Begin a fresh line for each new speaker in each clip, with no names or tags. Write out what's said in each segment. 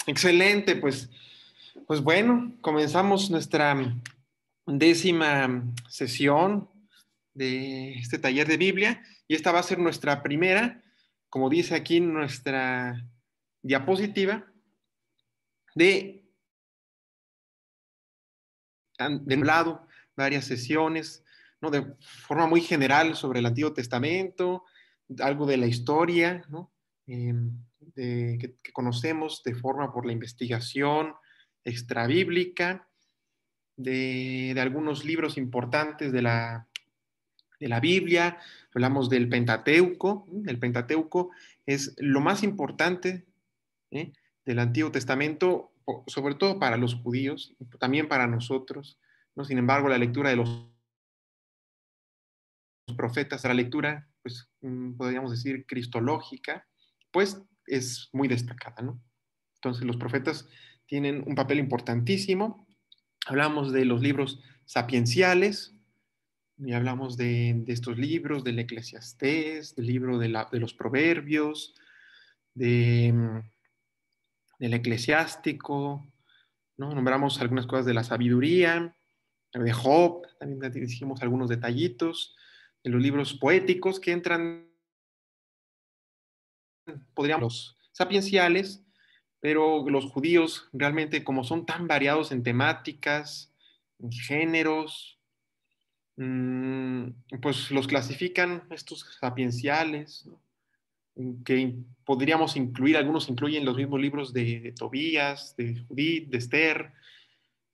Excelente, pues bueno, comenzamos nuestra 10ª sesión de este taller de Biblia y esta va a ser nuestra primera, como dice aquí nuestra diapositiva, de lado varias sesiones, ¿no? De forma muy general sobre el Antiguo Testamento, algo de la historia, ¿no? Que conocemos de forma por la investigación extrabíblica, de algunos libros importantes de la Biblia. Hablamos del Pentateuco. El Pentateuco es lo más importante, ¿eh? Del Antiguo Testamento, sobre todo para los judíos, también para nosotros, ¿no? Sin embargo, la lectura de los profetas, la lectura, pues podríamos decir cristológica, pues es muy destacada, ¿no? Entonces, los profetas tienen un papel importantísimo. Hablamos de los libros sapienciales, y hablamos de estos libros, del Eclesiastés, del libro de los Proverbios, de, del Eclesiástico, ¿no? Nombramos algunas cosas de la sabiduría, de Job, también dijimos algunos detallitos, de los libros poéticos que entran, podríamos, los sapienciales, pero los judíos realmente como son tan variados en temáticas, en géneros, pues los clasifican estos sapienciales, ¿no? Que podríamos incluir, algunos incluyen los mismos libros de Tobías, de Judith, de Esther,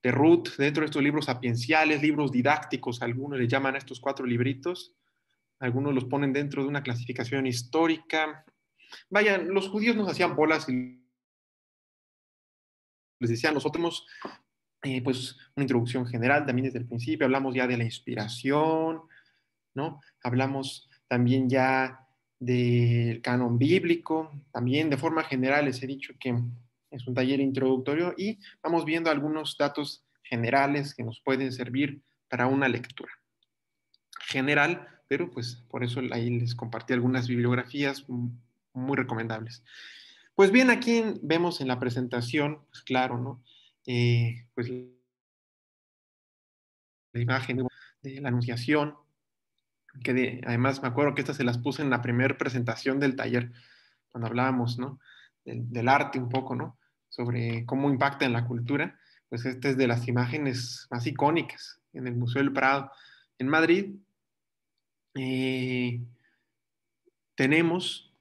de Ruth, dentro de estos libros sapienciales, libros didácticos, algunos le llaman a estos 4 libritos, algunos los ponen dentro de una clasificación histórica. Vaya, los judíos nos hacían bolas y les decían, nosotros pues una introducción general también desde el principio, hablamos ya de la inspiración, ¿no? Hablamos también ya del canon bíblico, también de forma general les he dicho que es un taller introductorio y vamos viendo algunos datos generales que nos pueden servir para una lectura general, pero pues por eso ahí les compartí algunas bibliografías muy recomendables. Pues bien, aquí vemos en la presentación, pues claro, ¿no? Pues la imagen de la Anunciación, además me acuerdo que estas se las puse en la primera presentación del taller, cuando hablábamos, ¿no? Del arte un poco, ¿no? Sobre cómo impacta en la cultura. Pues esta es de las imágenes más icónicas en el Museo del Prado en Madrid. Eh, tenemos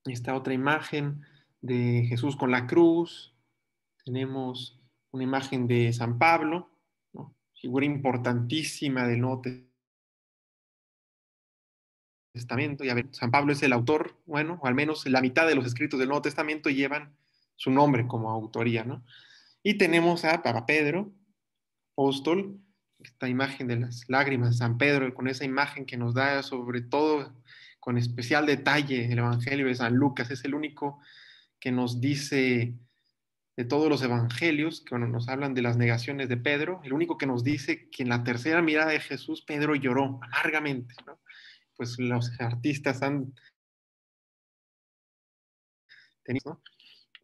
esta otra imagen de Jesús con la cruz. Tenemos una imagen de San Pablo, ¿no? Figura importantísima del Nuevo Testamento. Ya ven, San Pablo es el autor, bueno, o al menos la mitad de los escritos del Nuevo Testamento llevan su nombre como autoría, ¿no? Y tenemos a Papa Pedro, apóstol, esta imagen de las lágrimas de San Pedro, con esa imagen que nos da sobre todo con especial detalle el Evangelio de San Lucas. Es el único que nos dice de todos los evangelios, que bueno, nos hablan de las negaciones de Pedro, el único que nos dice que en la tercera mirada de Jesús, Pedro lloró amargamente, ¿no? Pues los artistas han tenido, ¿no?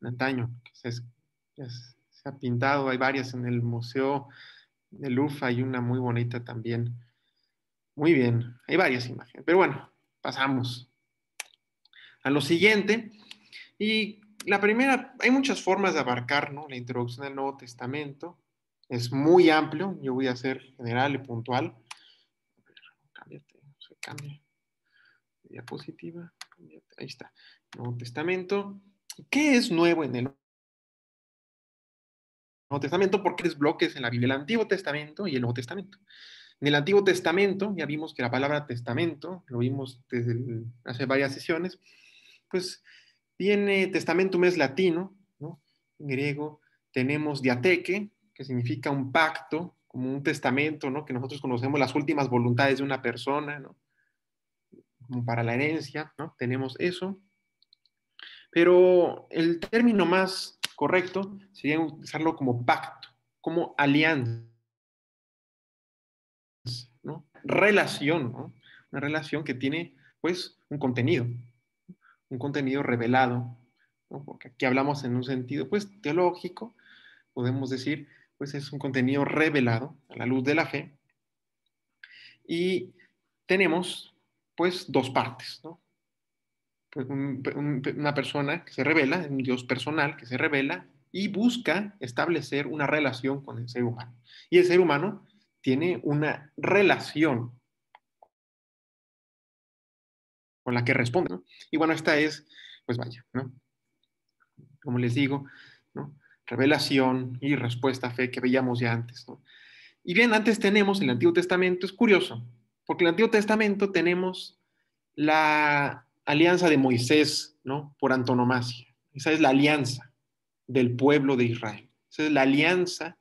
En antaño, que se ha pintado, hay varias en el Museo de Louvre, hay una muy bonita también. Muy bien, hay varias imágenes, pero bueno, pasamos a lo siguiente. Y la primera, hay muchas formas de abarcar, ¿no? La introducción del Nuevo Testamento. Es muy amplio, yo voy a ser general y puntual. Cámbiate, se cambia diapositiva. Cámbiate, ahí está. Nuevo Testamento. ¿Qué es nuevo en el Nuevo Testamento? Porque hay bloques en la Biblia, el Antiguo Testamento y el Nuevo Testamento. En el Antiguo Testamento, ya vimos que la palabra testamento, lo vimos hace varias sesiones, pues viene testamentum es latino, ¿no? En griego tenemos diateque, que significa un pacto, como un testamento, ¿no? Que nosotros conocemos las últimas voluntades de una persona, ¿no? Como para la herencia, ¿no? Tenemos eso. Pero el término más correcto sería usarlo como pacto, como alianza, ¿no? Relación, ¿no? Una relación que tiene, pues, un contenido revelado, ¿no? Porque aquí hablamos en un sentido, pues, teológico, podemos decir, pues es un contenido revelado a la luz de la fe. Y tenemos, pues, dos partes, ¿no? Pues, una persona que se revela, un Dios personal que se revela y busca establecer una relación con el ser humano. Y el ser humano tiene una relación con la que responde, ¿no? Y bueno, esta es, pues vaya, ¿no? Como les digo, ¿no? Revelación y respuesta a fe que veíamos ya antes, ¿no? Y bien, antes tenemos el Antiguo Testamento, es curioso, porque en el Antiguo Testamento tenemos la alianza de Moisés, ¿no? Por antonomasia. Esa es la alianza del pueblo de Israel. Esa es la alianza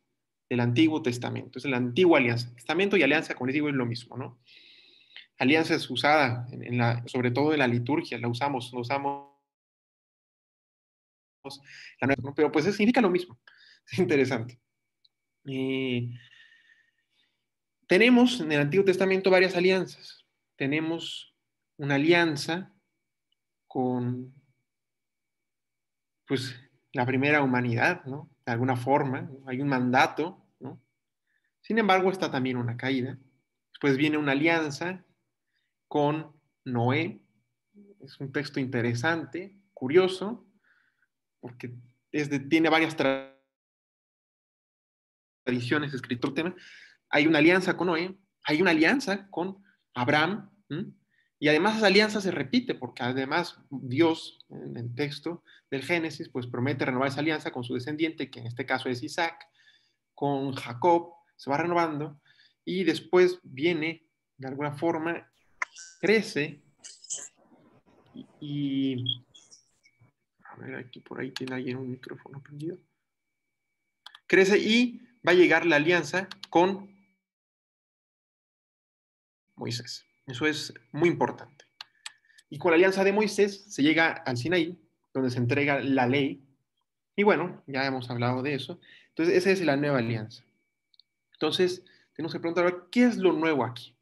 del Antiguo Testamento. Es la antigua alianza. Testamento y alianza, como les digo, es lo mismo, ¿no? Alianza es usada, sobre todo en la liturgia, la usamos la nuestra, ¿no? Pero pues significa lo mismo. Es interesante. Eh, Tenemos en el Antiguo Testamento varias alianzas. Tenemos una alianza con, pues, la primera humanidad, ¿no? De alguna forma, ¿no? Hay un mandato, ¿no? Sin embargo, está también una caída. Después viene una alianza con Noé. Es un texto interesante, curioso, porque tiene varias tradiciones escrito el tema. Hay una alianza con Noé, hay una alianza con Abraham, ¿m? Y además esa alianza se repite, porque además Dios, en el texto del Génesis, pues promete renovar esa alianza con su descendiente, que en este caso es Isaac, con Jacob, se va renovando, y después viene, de alguna forma, crece, y a ver, aquí por ahí tiene alguien un micrófono prendido, crece y va a llegar la alianza con Moisés. Eso es muy importante. Y con la alianza de Moisés se llega al Sinaí, donde se entrega la ley. Y bueno, ya hemos hablado de eso. Entonces, esa es la nueva alianza. Entonces, tenemos que preguntar, ¿qué es lo nuevo aquí?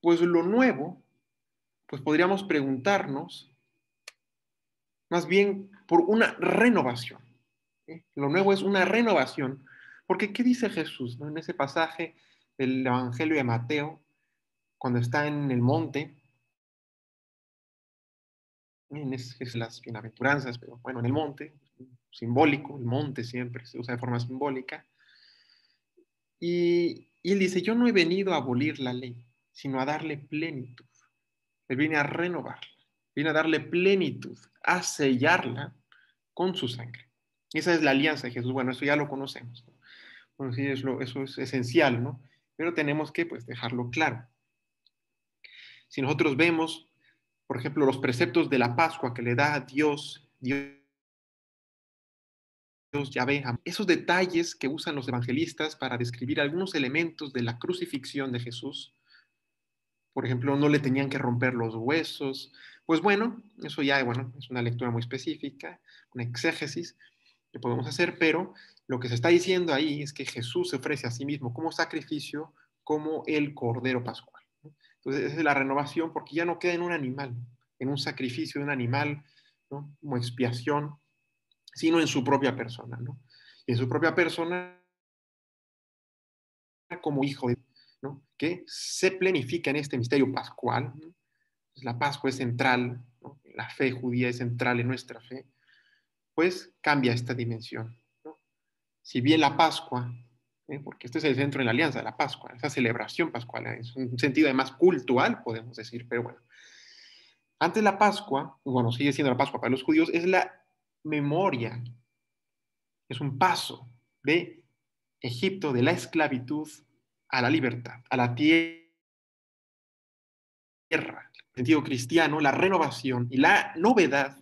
Pues lo nuevo, pues podríamos preguntarnos más bien por una renovación. ¿Eh? Lo nuevo es una renovación. Porque, ¿qué dice Jesús, ¿no? En ese pasaje del Evangelio de Mateo, cuando está en el monte, es las bienaventuranzas, pero bueno, en el monte, simbólico, el monte siempre se usa de forma simbólica. Y él dice, yo no he venido a abolir la ley, sino a darle plenitud. Él viene a renovarla, viene a darle plenitud, a sellarla con su sangre. Esa es la alianza de Jesús. Bueno, eso ya lo conocemos, ¿no? Bueno, sí, eso es esencial, ¿no? Pero tenemos que, pues, dejarlo claro. Si nosotros vemos, por ejemplo, los preceptos de la Pascua que le da a Dios Yahvé, esos detalles que usan los evangelistas para describir algunos elementos de la crucifixión de Jesús, por ejemplo, no le tenían que romper los huesos, pues bueno, eso ya, bueno, es una lectura muy específica, una exégesis que podemos hacer, pero lo que se está diciendo ahí es que Jesús se ofrece a sí mismo como sacrificio, como el Cordero Pascual, ¿no? Entonces, esa es la renovación porque ya no queda en un animal, en un sacrificio de un animal, ¿no? Como expiación, sino en su propia persona, ¿no? Y en su propia persona como hijo de Dios, ¿no? Que se planifica en este misterio pascual, ¿no? Pues la Pascua es central, ¿no? La fe judía es central en nuestra fe, pues cambia esta dimensión, ¿no? Si bien la Pascua, porque este es el centro de la alianza, la Pascua, esa celebración pascual, es un sentido además cultural, podemos decir, pero bueno. Antes la Pascua, bueno, sigue siendo la Pascua para los judíos, es la memoria, es un paso de Egipto, de la esclavitud a la libertad, a la tierra, en sentido cristiano, la renovación y la novedad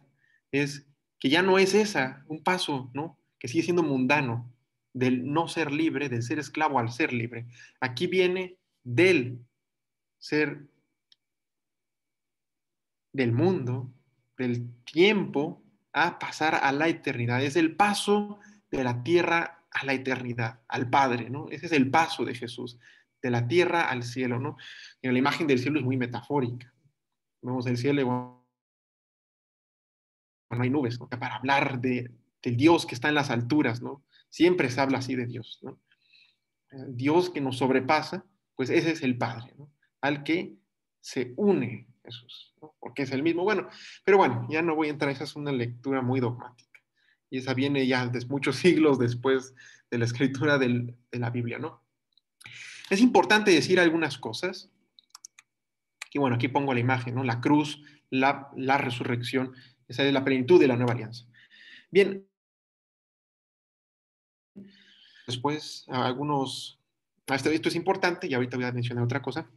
es que ya no es esa, un paso, ¿no? Que sigue siendo mundano, del no ser libre, del ser esclavo al ser libre. Aquí viene del ser del mundo, del tiempo, a pasar a la eternidad. Es el paso de la tierra a la eternidad, al Padre, ¿no? Ese es el paso de Jesús, de la tierra al cielo, ¿no? Y la imagen del cielo es muy metafórica. Vemos el cielo no hay nubes, ¿no? Para hablar del Dios que está en las alturas, ¿no? Siempre se habla así de Dios, ¿no? El Dios que nos sobrepasa, pues ese es el Padre, ¿no? Al que se une Jesús, ¿no? Porque es el mismo. Bueno, pero bueno, ya no voy a entrar, esa es una lectura muy dogmática. Y esa viene ya de muchos siglos después de la escritura de la Biblia, ¿no? Es importante decir algunas cosas. Y bueno, aquí pongo la imagen, ¿no? La cruz, la resurrección, esa es la plenitud de la nueva alianza. Bien, después algunos, esto es importante y ahorita voy a mencionar otra cosa.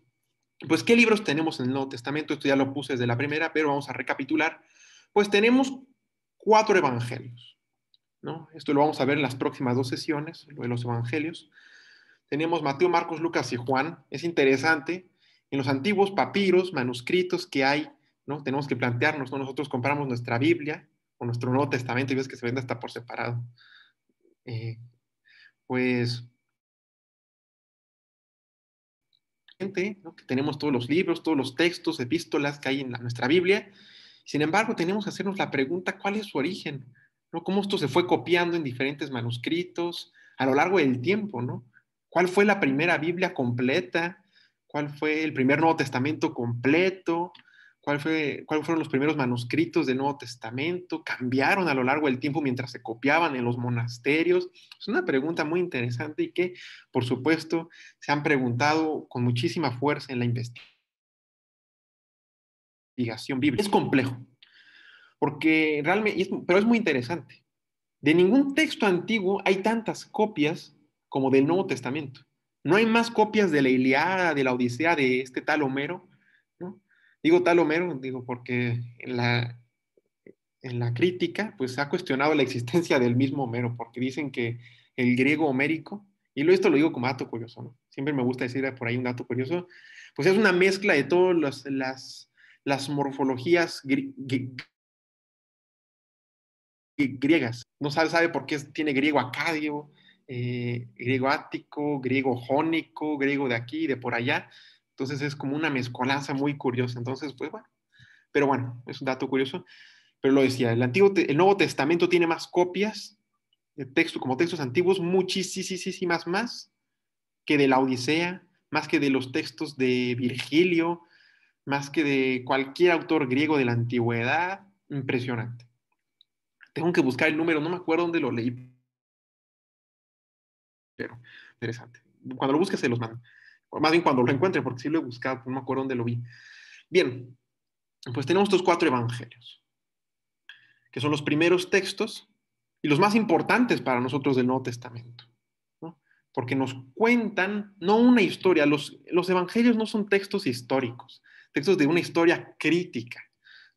Pues, ¿qué libros tenemos en el Nuevo Testamento? Esto ya lo puse desde la primera, pero vamos a recapitular. Pues tenemos 4 evangelios, ¿no? Esto lo vamos a ver en las próximas 2 sesiones, lo de los evangelios. Tenemos Mateo, Marcos, Lucas y Juan. Es interesante, en los antiguos papiros, manuscritos que hay, ¿no? Tenemos que plantearnos, ¿no? Nosotros compramos nuestra Biblia o nuestro Nuevo Testamento y ves que se vende hasta por separado. Pues, ¿no? Que tenemos todos los libros, todos los textos, epístolas que hay en nuestra Biblia. Sin embargo, tenemos que hacernos la pregunta, ¿cuál es su origen? ¿No? ¿Cómo esto se fue copiando en diferentes manuscritos a lo largo del tiempo? ¿No? ¿Cuál fue la primera Biblia completa? ¿Cuál fue el primer Nuevo Testamento completo? ¿Cuáles fueron los primeros manuscritos del Nuevo Testamento? ¿Cambiaron a lo largo del tiempo mientras se copiaban en los monasterios? Es una pregunta muy interesante y que, por supuesto, se han preguntado con muchísima fuerza en la investigación bíblica. Es complejo, porque realmente, pero es muy interesante. De ningún texto antiguo hay tantas copias como del Nuevo Testamento. No hay más copias de la Ilíada, de la Odisea, de este tal Homero, ¿no? Digo tal Homero, digo porque en la crítica, pues se ha cuestionado la existencia del mismo Homero, porque dicen que el griego homérico, y esto lo digo como dato curioso, ¿no? Siempre me gusta decir por ahí un dato curioso, pues es una mezcla de todas las morfologías griegas. No sabe por qué tiene griego acadio, griego ático, griego jónico, griego de aquí, de por allá. Entonces es como una mezcolanza muy curiosa. Entonces, pues bueno, pero bueno, es un dato curioso. Pero lo decía, el Nuevo Testamento tiene más copias de texto, como textos antiguos, muchísimas más que de la Odisea, más que de los textos de Virgilio, más que de cualquier autor griego de la antigüedad. Impresionante. Tengo que buscar el número, no me acuerdo dónde lo leí, pero interesante. Cuando lo busque se los mando. O más bien cuando lo encuentre, porque sí lo he buscado, no me acuerdo dónde lo vi. Bien, pues tenemos estos 4 evangelios, que son los primeros textos y los más importantes para nosotros del Nuevo Testamento, ¿no? Porque nos cuentan no una historia, los evangelios no son textos históricos, textos de una historia crítica,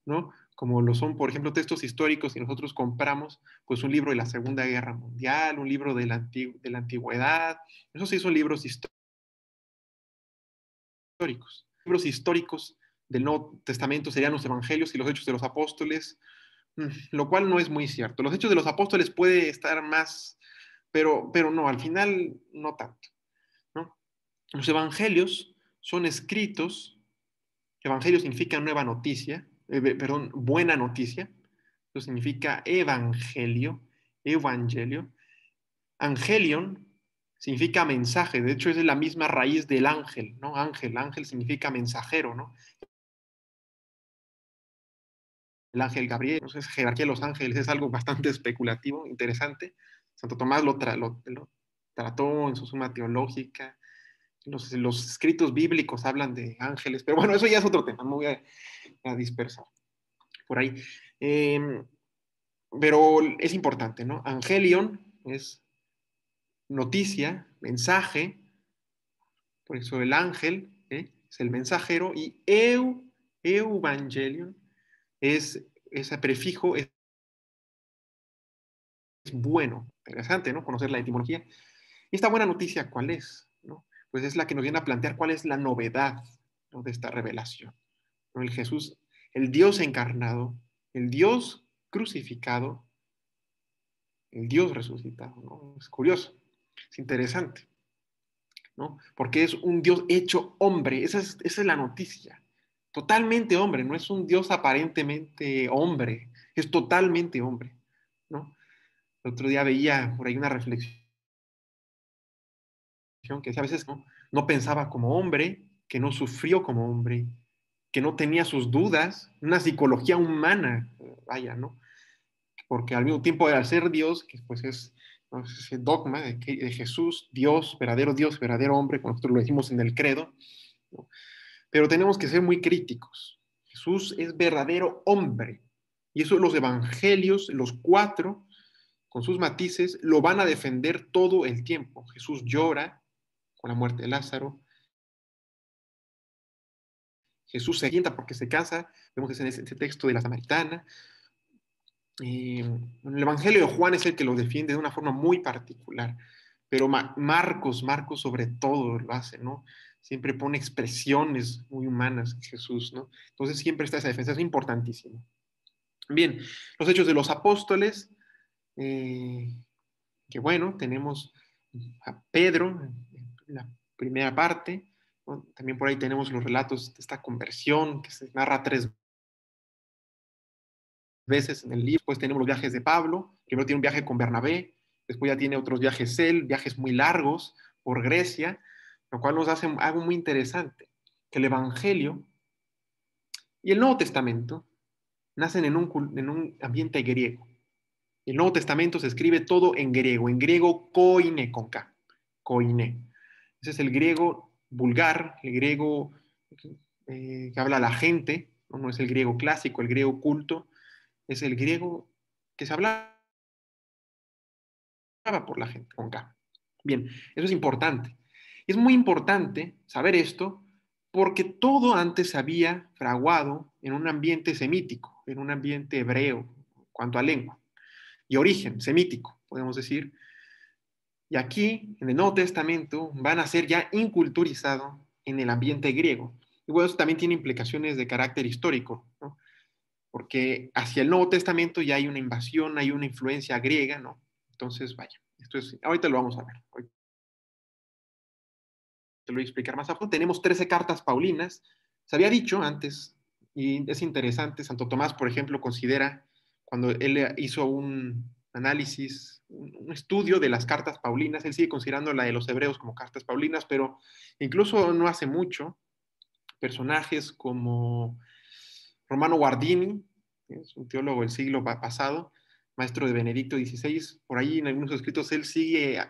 ¿no? Como lo son, por ejemplo, textos históricos, si nosotros compramos pues un libro de la Segunda Guerra Mundial, un libro de la antigüedad, esos sí son libros históricos. Libros históricos del Nuevo Testamento serían los Evangelios y los Hechos de los Apóstoles, lo cual no es muy cierto. Los Hechos de los Apóstoles puede estar más, pero no, al final no tanto, ¿no? Los Evangelios son escritos, Evangelio significa nueva noticia, perdón, buena noticia, eso significa evangelio. Angelion significa mensaje, de hecho es la misma raíz del ángel, ¿no? Ángel significa mensajero, ¿no? El ángel Gabriel, entonces jerarquía de los ángeles es algo bastante especulativo, interesante. Santo Tomás lo trató en su suma teológica. Los escritos bíblicos hablan de ángeles, pero bueno, eso ya es otro tema, no me voy a dispersar por ahí. Pero es importante, ¿no? Angelion es noticia, mensaje, por eso el ángel es el mensajero y evangelion es ese prefijo, es bueno. Interesante, ¿no? Conocer la etimología. Y esta buena noticia, ¿cuál es? ¿No? Pues es la que nos viene a plantear cuál es la novedad, ¿no? De esta revelación, ¿no? El Jesús, el Dios encarnado, el Dios crucificado, el Dios resucitado, ¿no? Es curioso, es interesante, ¿no? Porque es un Dios hecho hombre, esa es la noticia. Totalmente hombre, no es un Dios aparentemente hombre, es totalmente hombre, ¿no? El otro día veía por ahí una reflexión que decía, a veces no pensaba como hombre, que no sufrió como hombre, que no tenía sus dudas, una psicología humana, vaya, ¿no? Porque al mismo tiempo al ser Dios, que pues es, ¿no?, ese dogma de Jesús, Dios, verdadero hombre, como nosotros lo decimos en el credo, ¿no? Pero tenemos que ser muy críticos. Jesús es verdadero hombre. Y eso los evangelios, los cuatro, con sus matices, lo van a defender todo el tiempo. Jesús llora con la muerte de Lázaro. Jesús se sienta porque se cansa. Vemos en ese texto de la Samaritana. El Evangelio de Juan es el que lo defiende de una forma muy particular. Pero Marcos sobre todo lo hace, ¿no? Siempre pone expresiones muy humanas en Jesús, ¿no? Entonces siempre está esa defensa, es importantísimo. Bien, los hechos de los apóstoles, eh, que bueno, tenemos a Pedro en la primera parte, ¿no? También por ahí tenemos los relatos de esta conversión que se narra 3 veces en el libro. Después tenemos los viajes de Pablo, primero tiene un viaje con Bernabé, después ya tiene otros viajes él, viajes muy largos por Grecia, lo cual nos hace algo muy interesante, que el Evangelio y el Nuevo Testamento nacen en un ambiente griego. El Nuevo Testamento se escribe todo en griego koine con K, koine. Ese es el griego vulgar, el griego que habla la gente, ¿no? No es el griego clásico, el griego culto, es el griego que se hablaba por la gente con K. Bien, eso es importante. Es muy importante saber esto porque todo antes se había fraguado en un ambiente semítico, en un ambiente hebreo, en cuanto a lengua y origen semítico, podemos decir. Y aquí, en el Nuevo Testamento, van a ser ya inculturizado en el ambiente griego. Y bueno, eso también tiene implicaciones de carácter histórico, ¿no? Porque hacia el Nuevo Testamento ya hay una invasión, hay una influencia griega, ¿no? Entonces, vaya, esto es, ahorita lo vamos a ver. Ahorita te lo voy a explicar más a fondo. Tenemos 13 cartas paulinas. Se había dicho antes, y es interesante, Santo Tomás, por ejemplo, considera, cuando él hizo un análisis, un estudio de las cartas paulinas, él sigue considerando la de los hebreos como cartas paulinas, pero incluso no hace mucho, personajes como Romano Guardini, es un teólogo del siglo pasado, maestro de Benedicto XVI, por ahí en algunos escritos él sigue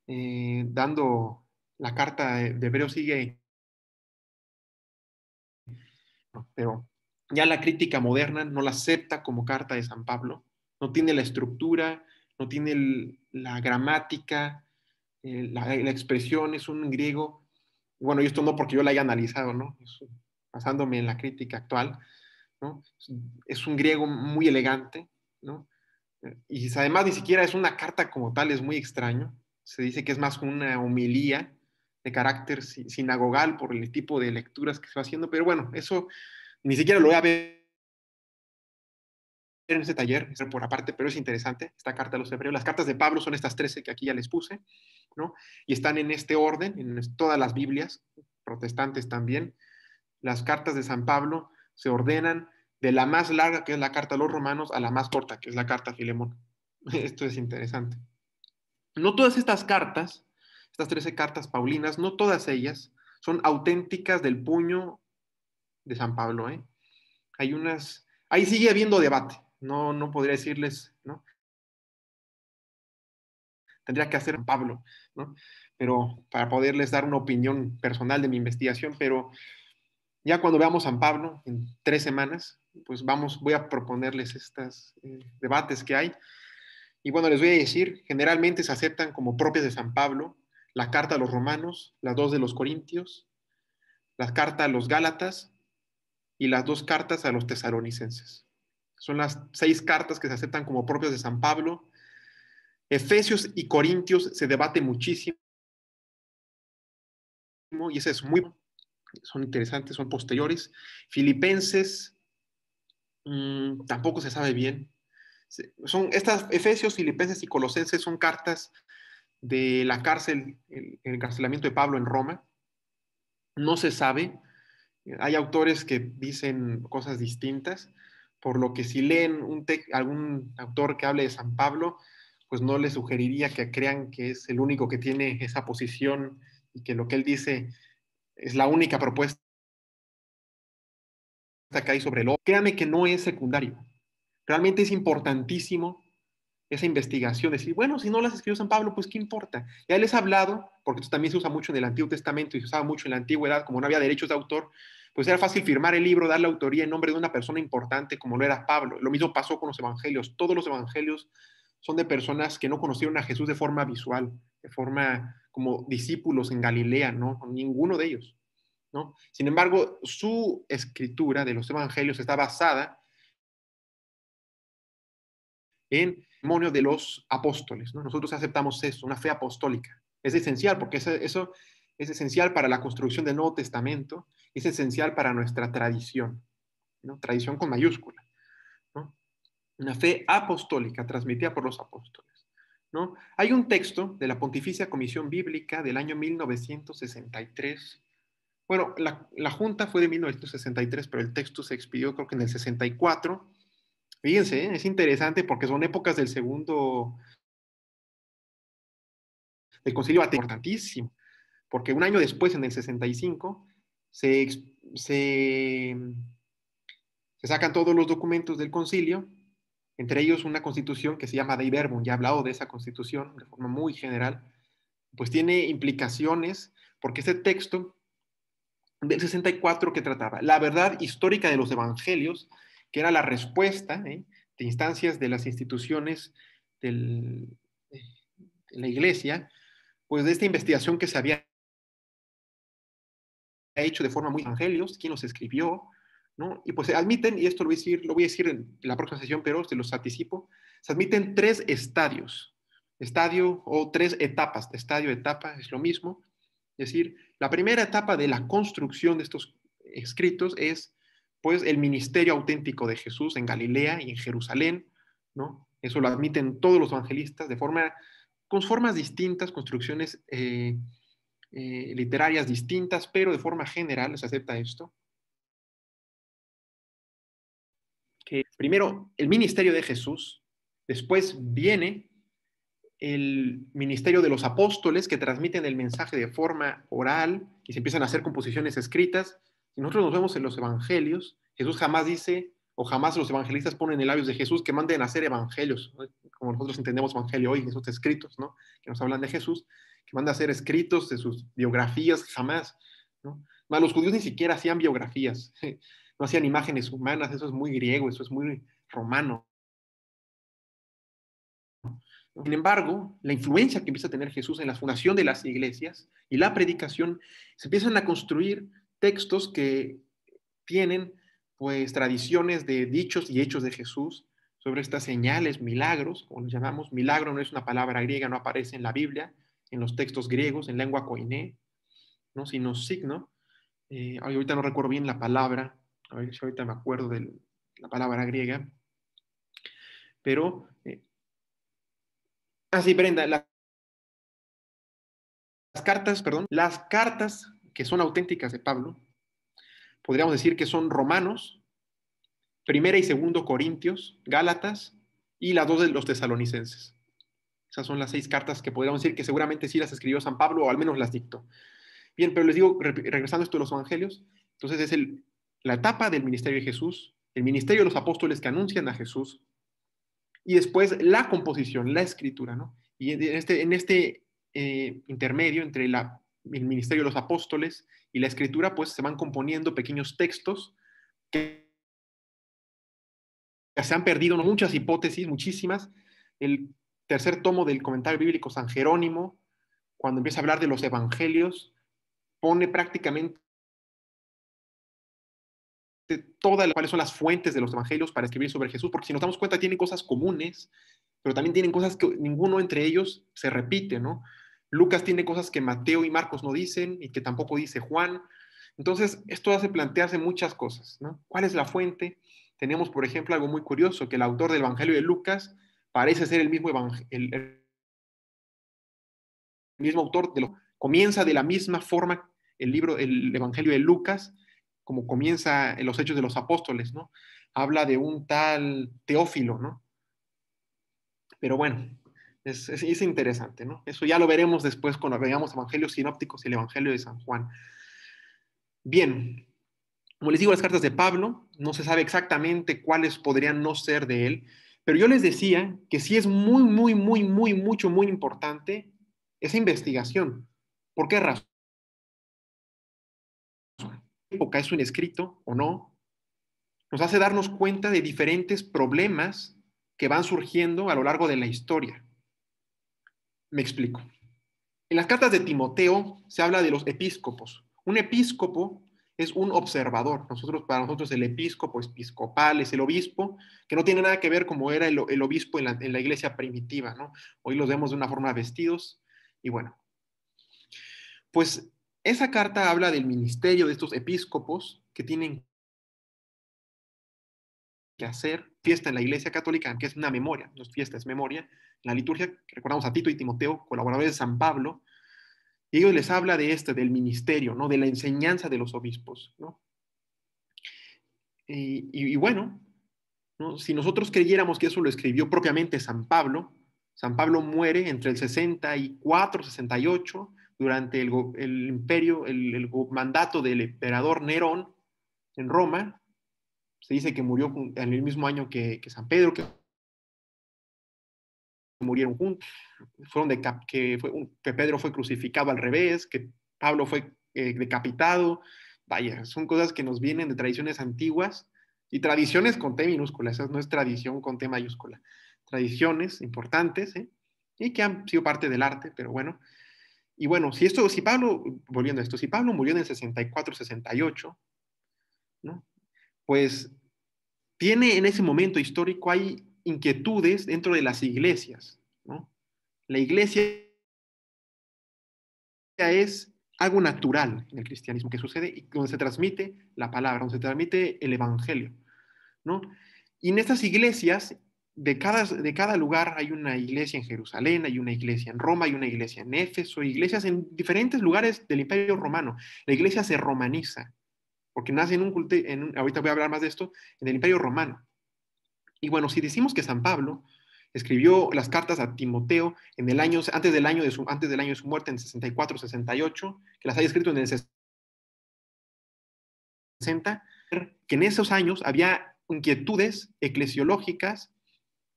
dando la carta de Hebreo, sigue, pero ya la crítica moderna no la acepta como carta de San Pablo, no tiene la estructura, no tiene la gramática, la expresión es un griego, bueno, y esto no porque yo la haya analizado, ¿no? Basándome en la crítica actual, ¿no? Es un griego muy elegante, ¿no? Y además ni siquiera es una carta como tal, es muy extraño. Se dice que es más una homilía de carácter sinagogal por el tipo de lecturas que se va haciendo, pero bueno, eso ni siquiera lo voy a ver en este taller, es por aparte, pero es interesante, esta carta a los hebreos. Las cartas de Pablo son estas 13 que aquí ya les puse, ¿no? Y están en este orden, en todas las Biblias, protestantes también. Las cartas de San Pablo se ordenan de la más larga, que es la carta a los romanos, a la más corta, que es la carta a Filemón. Esto es interesante. No todas estas cartas, estas 13 cartas paulinas, no todas ellas son auténticas del puño de San Pablo, ¿eh? Hay unas, ahí sigue habiendo debate, no podría decirles, ¿no? Tendría que hacer Pablo, ¿no? Pero para poderles dar una opinión personal de mi investigación, pero ya cuando veamos San Pablo en 3 semanas, pues voy a proponerles estos debates que hay. Y bueno, les voy a decir, generalmente se aceptan como propias de San Pablo la carta a los romanos, las 2 de los corintios, la carta a los gálatas y las 2 cartas a los tesalonicenses. Son las 6 cartas que se aceptan como propias de San Pablo. Efesios y Corintios se debate muchísimo y ese es muy, son interesantes, son posteriores. Filipenses tampoco se sabe bien. Son estas Efesios, Filipenses y Colosenses son cartas de la cárcel, el encarcelamiento de Pablo en Roma. No se sabe. Hay autores que dicen cosas distintas, por lo que si leen algún autor que hable de San Pablo, pues no les sugeriría que crean que es el único que tiene esa posición y que lo que él dice es la única propuesta que hay sobre el otro. Créame que no es secundario. Realmente es importantísimo esa investigación, decir, bueno, si no las escribió San Pablo, pues qué importa. Ya les he hablado, porque esto también se usa mucho en el Antiguo Testamento y se usaba mucho en la antigüedad, como no había derechos de autor, pues era fácil firmar el libro, dar la autoría en nombre de una persona importante como lo era Pablo. Lo mismo pasó con los evangelios. Todos los evangelios son de personas que no conocieron a Jesús de forma visual, de forma como discípulos en Galilea, ¿no? Ninguno de ellos, ¿no? Sin embargo, su escritura de los evangelios está basada en el testimonio de los apóstoles, ¿no? Nosotros aceptamos eso, una fe apostólica. Es esencial porque eso es esencial para la construcción del Nuevo Testamento, es esencial para nuestra tradición, ¿no? Tradición con mayúscula, ¿no? Una fe apostólica transmitida por los apóstoles, ¿no? Hay un texto de la Pontificia Comisión Bíblica del año 1963. Bueno, la junta fue de 1963, pero el texto se expidió creo que en el 64. Fíjense, es interesante porque son épocas del Concilio Vaticano, importantísimo, porque un año después, en el 65, se, se, se sacan todos los documentos del concilio, entre ellos una constitución que se llama Dei Verbum. Ya he hablado de esa constitución de forma muy general, pues tiene implicaciones, porque ese texto del 64 que trataba la verdad histórica de los evangelios, que era la respuesta de instancias de las instituciones del, de la iglesia, pues de esta investigación que se había hecho de forma muy evangelios, quién los escribió, ¿no? Y pues se admiten, y esto lo voy a decir en la próxima sesión, pero se los anticipo, se admiten tres estadios, estadio o tres etapas, estadio, etapa, es lo mismo. Es decir, la primera etapa de la construcción de estos escritos es pues el ministerio auténtico de Jesús en Galilea y en Jerusalén, ¿no? Eso lo admiten todos los evangelistas con formas distintas, construcciones literarias distintas, pero de forma general se acepta esto, que primero el ministerio de Jesús, después viene el ministerio de los apóstoles que transmiten el mensaje de forma oral y se empiezan a hacer composiciones escritas. Si nosotros nos vemos en los evangelios, Jesús jamás dice o jamás los evangelistas ponen en labios de Jesús que manden a hacer evangelios, ¿no? Como nosotros entendemos evangelio hoy, esos escritos, ¿no? Que nos hablan de Jesús, que manda a hacer escritos de sus biografías, jamás, ¿no? Más los judíos ni siquiera hacían biografías, no hacían imágenes humanas, eso es muy griego, eso es muy romano. Sin embargo, la influencia que empieza a tener Jesús en la fundación de las iglesias y la predicación, se empiezan a construir textos que tienen pues tradiciones de dichos y hechos de Jesús sobre estas señales, milagros, como los llamamos. Milagro no es una palabra griega, no aparece en la Biblia, en los textos griegos, en lengua koiné, ¿no? Sino signo. Ahorita no recuerdo bien la palabra, a ver si ahorita me acuerdo de la palabra griega, pero... sí, Brenda, las cartas que son auténticas de Pablo, podríamos decir que son Romanos, Primera y Segundo Corintios, Gálatas y las dos de los Tesalonicenses. Esas son las 6 cartas que podríamos decir que seguramente sí las escribió San Pablo o al menos las dictó. Bien, pero les digo, regresando a esto de los evangelios, entonces es la etapa del ministerio de Jesús, el ministerio de los apóstoles que anuncian a Jesús y después la composición, la escritura, ¿no? Y en este intermedio entre el ministerio de los apóstoles y la escritura, pues se van componiendo pequeños textos que se han perdido, ¿no? Muchas hipótesis, muchísimas. El tercer tomo del comentario bíblico San Jerónimo, cuando empieza a hablar de los evangelios, pone prácticamente cuáles son las fuentes de los evangelios para escribir sobre Jesús, porque si nos damos cuenta tienen cosas comunes, pero también tienen cosas que ninguno entre ellos se repite, ¿no? Lucas tiene cosas que Mateo y Marcos no dicen y que tampoco dice Juan. Entonces, esto hace plantearse muchas cosas, ¿no? ¿Cuál es la fuente? Tenemos, por ejemplo, algo muy curioso, que el autor del Evangelio de Lucas parece ser el mismo autor, comienza de la misma forma el Evangelio de Lucas, como comienza en los Hechos de los Apóstoles, ¿no? habla de un tal Teófilo, ¿no? Pero bueno, es interesante, ¿no? Eso ya lo veremos después cuando veamos Evangelios sinópticos y el Evangelio de San Juan. Bien, como les digo, las cartas de Pablo, no se sabe exactamente cuáles podrían no ser de él, pero yo les decía que sí es muy importante esa investigación. ¿Por qué razón? ¿Época es un escrito o no? Nos hace darnos cuenta de diferentes problemas que van surgiendo a lo largo de la historia. Me explico. En las cartas de Timoteo se habla de los episcopos. Un episcopo es un observador. Para nosotros el episcopo episcopal es el obispo, que no tiene nada que ver como era el obispo en la iglesia primitiva, ¿no? Hoy los vemos de una forma vestidos y bueno, pues esa carta habla del ministerio de estos episcopos que tienen que hacer fiesta en la iglesia católica, que es una memoria, no es fiesta, es memoria. En la liturgia, que recordamos a Tito y Timoteo, colaboradores de San Pablo, y ellos les habla del ministerio, ¿no? De la enseñanza de los obispos, ¿no? Y bueno, ¿no? Si nosotros creyéramos que eso lo escribió propiamente San Pablo muere entre el 64, 68, durante el imperio, el mandato del emperador Nerón en Roma. Se dice que murió en el mismo año que San Pedro, que murieron juntos. Que Pedro fue crucificado al revés, que Pablo fue decapitado. Vaya, son cosas que nos vienen de tradiciones antiguas y tradiciones con T minúscula, esa no es tradición con T mayúscula. Tradiciones importantes, ¿eh? Y que han sido parte del arte, pero bueno. Y bueno, volviendo a esto, si Pablo murió en el 64, 68, ¿no? Pues tiene en ese momento histórico, hay inquietudes dentro de las iglesias, ¿no? La iglesia es algo natural en el cristianismo que sucede y donde se transmite la palabra, donde se transmite el evangelio, ¿no? Y en estas iglesias, de cada lugar hay una iglesia en Jerusalén, hay una iglesia en Roma, hay una iglesia en Éfeso, iglesias en diferentes lugares del Imperio Romano. La iglesia se romaniza, porque nace en un culto, ahorita voy a hablar más de esto, en el Imperio Romano. Y bueno, si decimos que San Pablo escribió las cartas a Timoteo en el año, antes del año de su muerte, en 64, 68, que las haya escrito en el 60, que en esos años había inquietudes eclesiológicas,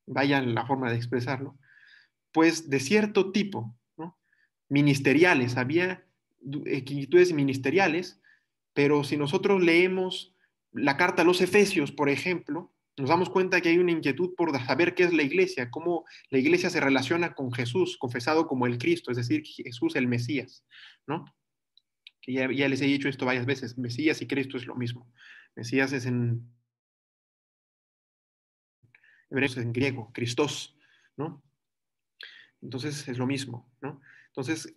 vaya la forma de expresarlo, pues de cierto tipo, ¿no? Ministeriales, había inquietudes ministeriales, pero si nosotros leemos la carta a los Efesios, por ejemplo, nos damos cuenta que hay una inquietud por saber qué es la iglesia, cómo la iglesia se relaciona con Jesús, confesado como el Cristo, es decir, Jesús el Mesías, ¿no? Que ya les he dicho esto varias veces, Mesías y Cristo es lo mismo. Mesías es en hebreo, es en griego, Christos, ¿no? Entonces es lo mismo, ¿no? Entonces,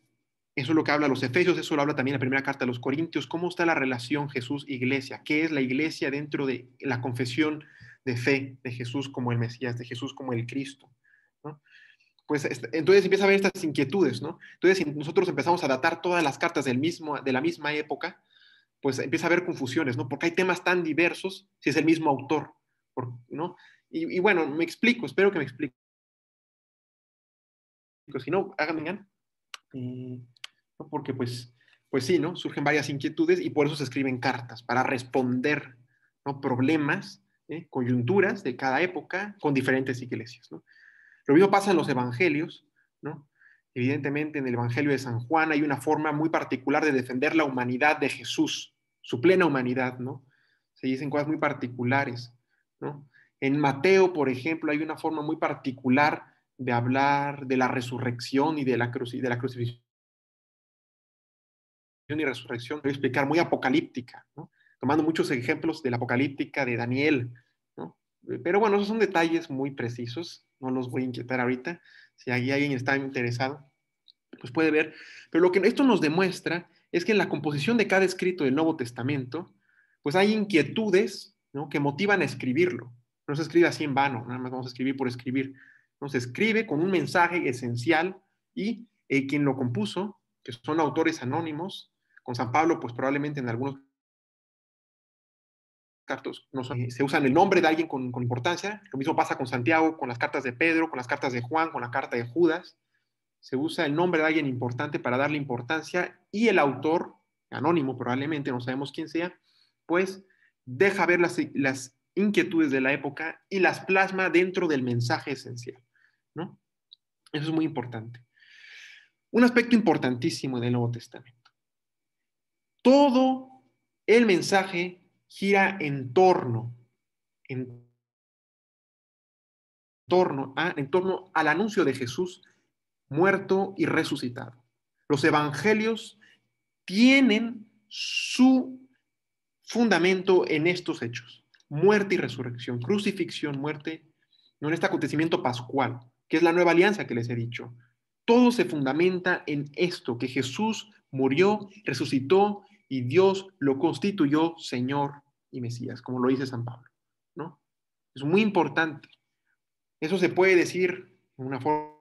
eso es lo que habla los Efesios, eso lo habla también la primera carta a los Corintios, cómo está la relación Jesús-Iglesia, qué es la iglesia dentro de la confesión de fe de Jesús como el Mesías, de Jesús como el Cristo, ¿no? Pues entonces empieza a haber estas inquietudes, ¿no? Entonces, si nosotros empezamos a datar todas las cartas de la misma época, pues empieza a haber confusiones, ¿no? Porque hay temas tan diversos si es el mismo autor, ¿no? Y bueno, me explico, espero que me explique. Si no, háganme. ¿No? Porque pues sí, ¿no? Surgen varias inquietudes y por eso se escriben cartas, para responder, ¿no? Problemas, coyunturas de cada época con diferentes iglesias, ¿no? Lo mismo pasa en los evangelios, ¿no? Evidentemente en el Evangelio de San Juan hay una forma muy particular de defender la humanidad de Jesús, su plena humanidad, ¿no? Se dicen cosas muy particulares, ¿no? En Mateo, por ejemplo, hay una forma muy particular de hablar de la resurrección y de la crucifixión y resurrección, voy a explicar, muy apocalíptica, ¿no? Tomando muchos ejemplos de la apocalíptica de Daniel, ¿no? Pero bueno, esos son detalles muy precisos, no los voy a inquietar ahorita. Si alguien está interesado, pues puede ver. Pero lo que esto nos demuestra es que en la composición de cada escrito del Nuevo Testamento, pues hay inquietudes, ¿no? Que motivan a escribirlo. No se escribe así en vano, nada más vamos a escribir por escribir. No se escribe con un mensaje esencial y quien lo compuso, que son autores anónimos, con San Pablo, pues probablemente en algunos cartas no son, se usan el nombre de alguien con importancia. Lo mismo pasa con Santiago, con las cartas de Pedro, con las cartas de Juan, con la carta de Judas. Se usa el nombre de alguien importante para darle importancia y el autor, anónimo probablemente, no sabemos quién sea, pues deja ver las inquietudes de la época y las plasma dentro del mensaje esencial, ¿no? Eso es muy importante. Un aspecto importantísimo del Nuevo Testamento. Todo el mensaje gira en en torno al anuncio de Jesús muerto y resucitado. Los evangelios tienen su fundamento en estos hechos: muerte y resurrección, crucifixión, muerte, no en este acontecimiento pascual, que es la nueva alianza que les he dicho. Todo se fundamenta en esto, que Jesús murió, resucitó y Dios lo constituyó Señor y Mesías, como lo dice San Pablo, ¿no? Es muy importante. Eso se puede decir de una forma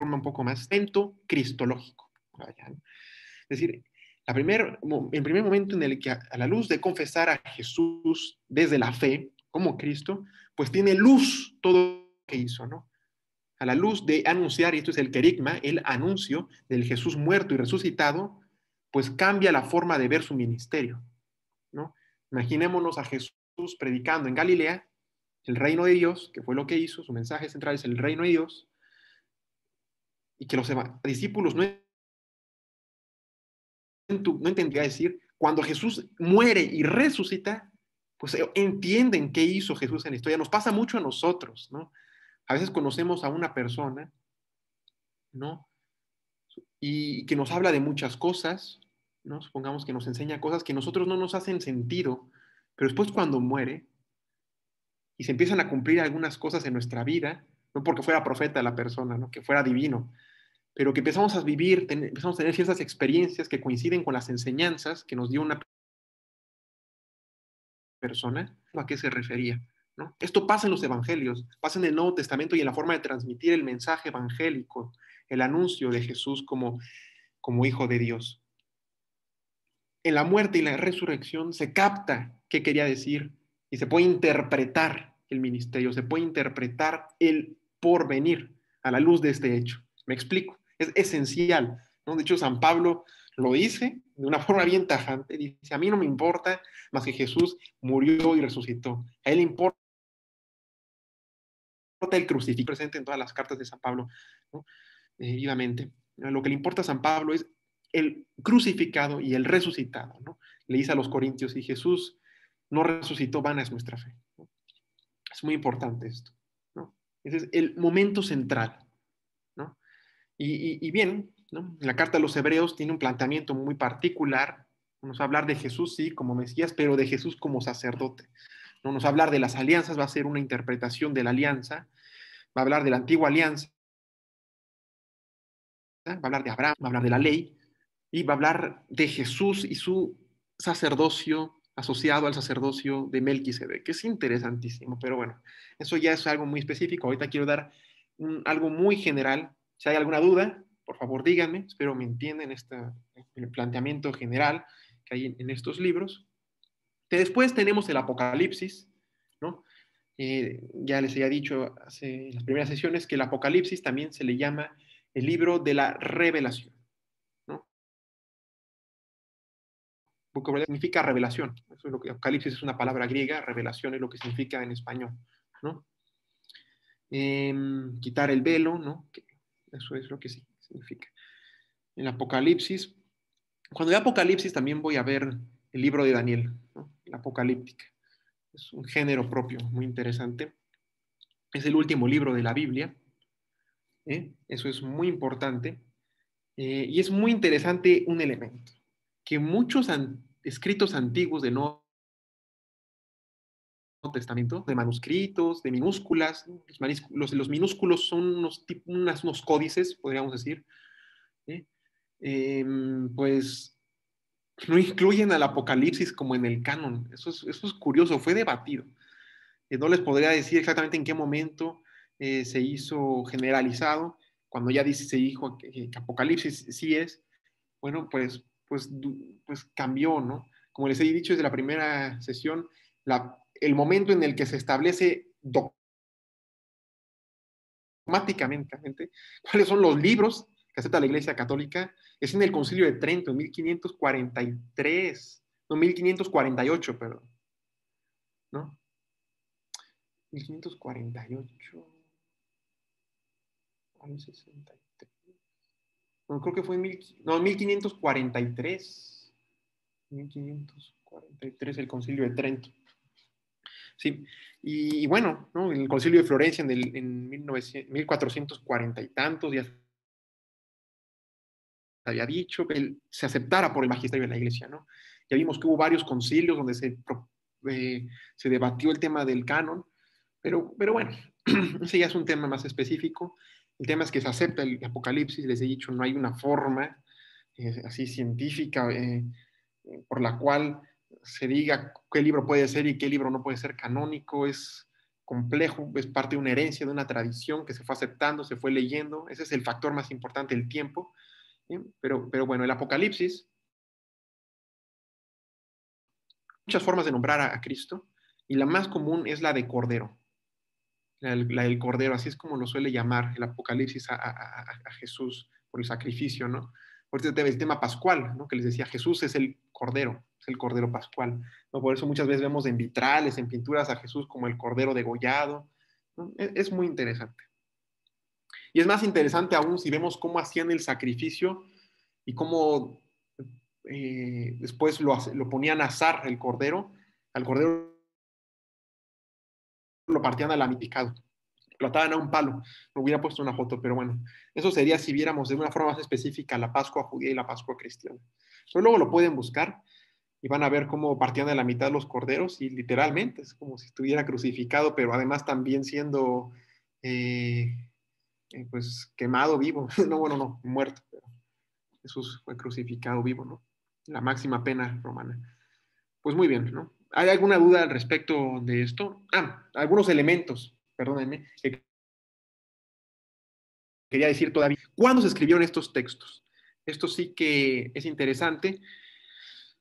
un poco más cristológico. Es decir, el primer momento en el que a la luz de confesar a Jesús desde la fe como Cristo, pues tiene luz todo lo que hizo, ¿no? A la luz de anunciar, y esto es el querigma, el anuncio del Jesús muerto y resucitado, pues cambia la forma de ver su ministerio, ¿no? Imaginémonos a Jesús predicando en Galilea el reino de Dios, que fue lo que hizo, su mensaje central es el reino de Dios, y que los discípulos no entendía decir, cuando Jesús muere y resucita, pues entienden qué hizo Jesús en la historia. Nos pasa mucho a nosotros, ¿no? A veces conocemos a una persona, ¿no? Y que nos habla de muchas cosas, ¿no? Supongamos que nos enseña cosas que a nosotros no nos hacen sentido, pero después cuando muere y se empiezan a cumplir algunas cosas en nuestra vida, no porque fuera profeta la persona, ¿no? Que fuera divino, pero que empezamos a vivir, empezamos a tener ciertas experiencias que coinciden con las enseñanzas que nos dio una persona, ¿a qué se refería? ¿No? Esto pasa en los evangelios, pasa en el Nuevo Testamento y en la forma de transmitir el mensaje evangélico, el anuncio de Jesús como Hijo de Dios. En la muerte y la resurrección se capta qué quería decir y se puede interpretar el ministerio, se puede interpretar el porvenir a la luz de este hecho. Me explico, es esencial, ¿no? De hecho, San Pablo lo dice de una forma bien tajante, dice, a mí no me importa más que Jesús murió y resucitó, a él le importa el crucifijo presente en todas las cartas de San Pablo, ¿no? Vivamente. Lo que le importa a San Pablo es el crucificado y el resucitado, ¿no? Le dice a los corintios, si Jesús no resucitó, vana es nuestra fe, ¿no? Es muy importante esto, ¿no? Ese es el momento central, ¿no? Y bien, ¿no? La carta a los hebreos tiene un planteamiento muy particular. Nos va a hablar de Jesús, sí, como Mesías, pero de Jesús como sacerdote. No nos va a hablar de las alianzas, va a ser una interpretación de la alianza, va a hablar de la antigua alianza, va a hablar de Abraham, va a hablar de la ley, y va a hablar de Jesús y su sacerdocio asociado al sacerdocio de Melquisedec, que es interesantísimo, pero bueno, eso ya es algo muy específico. Ahorita quiero dar algo muy general. Si hay alguna duda, por favor díganme, espero me entiendan el planteamiento general que hay en estos libros. Que después tenemos el Apocalipsis, ¿no? Ya les había dicho en las primeras sesiones que el Apocalipsis también se le llama el libro de la revelación, ¿no? Vocabulario significa revelación. Eso es lo que Apocalipsis es una palabra griega, revelación es lo que significa en español, ¿no? Quitar el velo, ¿no? Eso es lo que sí significa. El Apocalipsis. Cuando vea Apocalipsis también voy a ver el libro de Daniel, ¿no? La Apocalíptica. Es un género propio, muy interesante. Es el último libro de la Biblia. Eso es muy importante. Y es muy interesante un elemento, que muchos escritos antiguos del Nuevo Testamento, de manuscritos, de minúsculas, ¿no? Los minúsculos son unos códices, podríamos decir, ¿eh? Pues no incluyen al Apocalipsis como en el canon. Eso es curioso, fue debatido. No les podría decir exactamente en qué momento se hizo generalizado, cuando ya dice, se dijo que Apocalipsis sí es, bueno, pues cambió, ¿no? como les he dicho desde la primera sesión, el momento en el que se establece dogmáticamente cuáles son los libros que acepta la Iglesia Católica es en el Concilio de Trento, en 1543, no, 1548, perdón, ¿no? 1548, al 63. No, creo que fue en 1543. 1543, el Concilio de Trento. Sí, y bueno, ¿no? El Concilio de Florencia en 1440 y tantos, ya se había dicho que él se aceptara por el magisterio de la Iglesia, ¿no? Ya vimos que hubo varios concilios donde se debatió el tema del canon, pero bueno, ese ya es un tema más específico. El tema es que se acepta el Apocalipsis, les he dicho, no hay una forma así científica por la cual se diga qué libro puede ser y qué libro no puede ser canónico. Es complejo, es parte de una herencia, de una tradición que se fue aceptando, se fue leyendo. Ese es el factor más importante, el tiempo. Pero bueno, el Apocalipsis, muchas formas de nombrar a Cristo, y la más común es la de Cordero. La del Cordero, así es como lo suele llamar el Apocalipsis a Jesús por el sacrificio, ¿no? Por eso el tema pascual, ¿no? Que les decía, Jesús es el Cordero pascual, ¿no? Por eso muchas veces vemos en vitrales, en pinturas a Jesús como el Cordero degollado, ¿no? Es muy interesante. Y es más interesante aún si vemos cómo hacían el sacrificio y cómo después lo ponían a asar el Cordero, al Cordero lo partían a la mitad, lo ataban a un palo. Me hubiera puesto una foto, pero bueno, eso sería si viéramos de una forma más específica la Pascua judía y la Pascua cristiana. Pero luego lo pueden buscar y van a ver cómo partían de la mitad los corderos y literalmente es como si estuviera crucificado, pero además también siendo pues quemado vivo. No, bueno, no, muerto, pero Jesús fue crucificado vivo, ¿no? La máxima pena romana. Pues muy bien, ¿no? ¿Hay alguna duda al respecto de esto? Algunos elementos, perdónenme, que quería decir todavía. ¿Cuándo se escribieron estos textos? Esto sí que es interesante.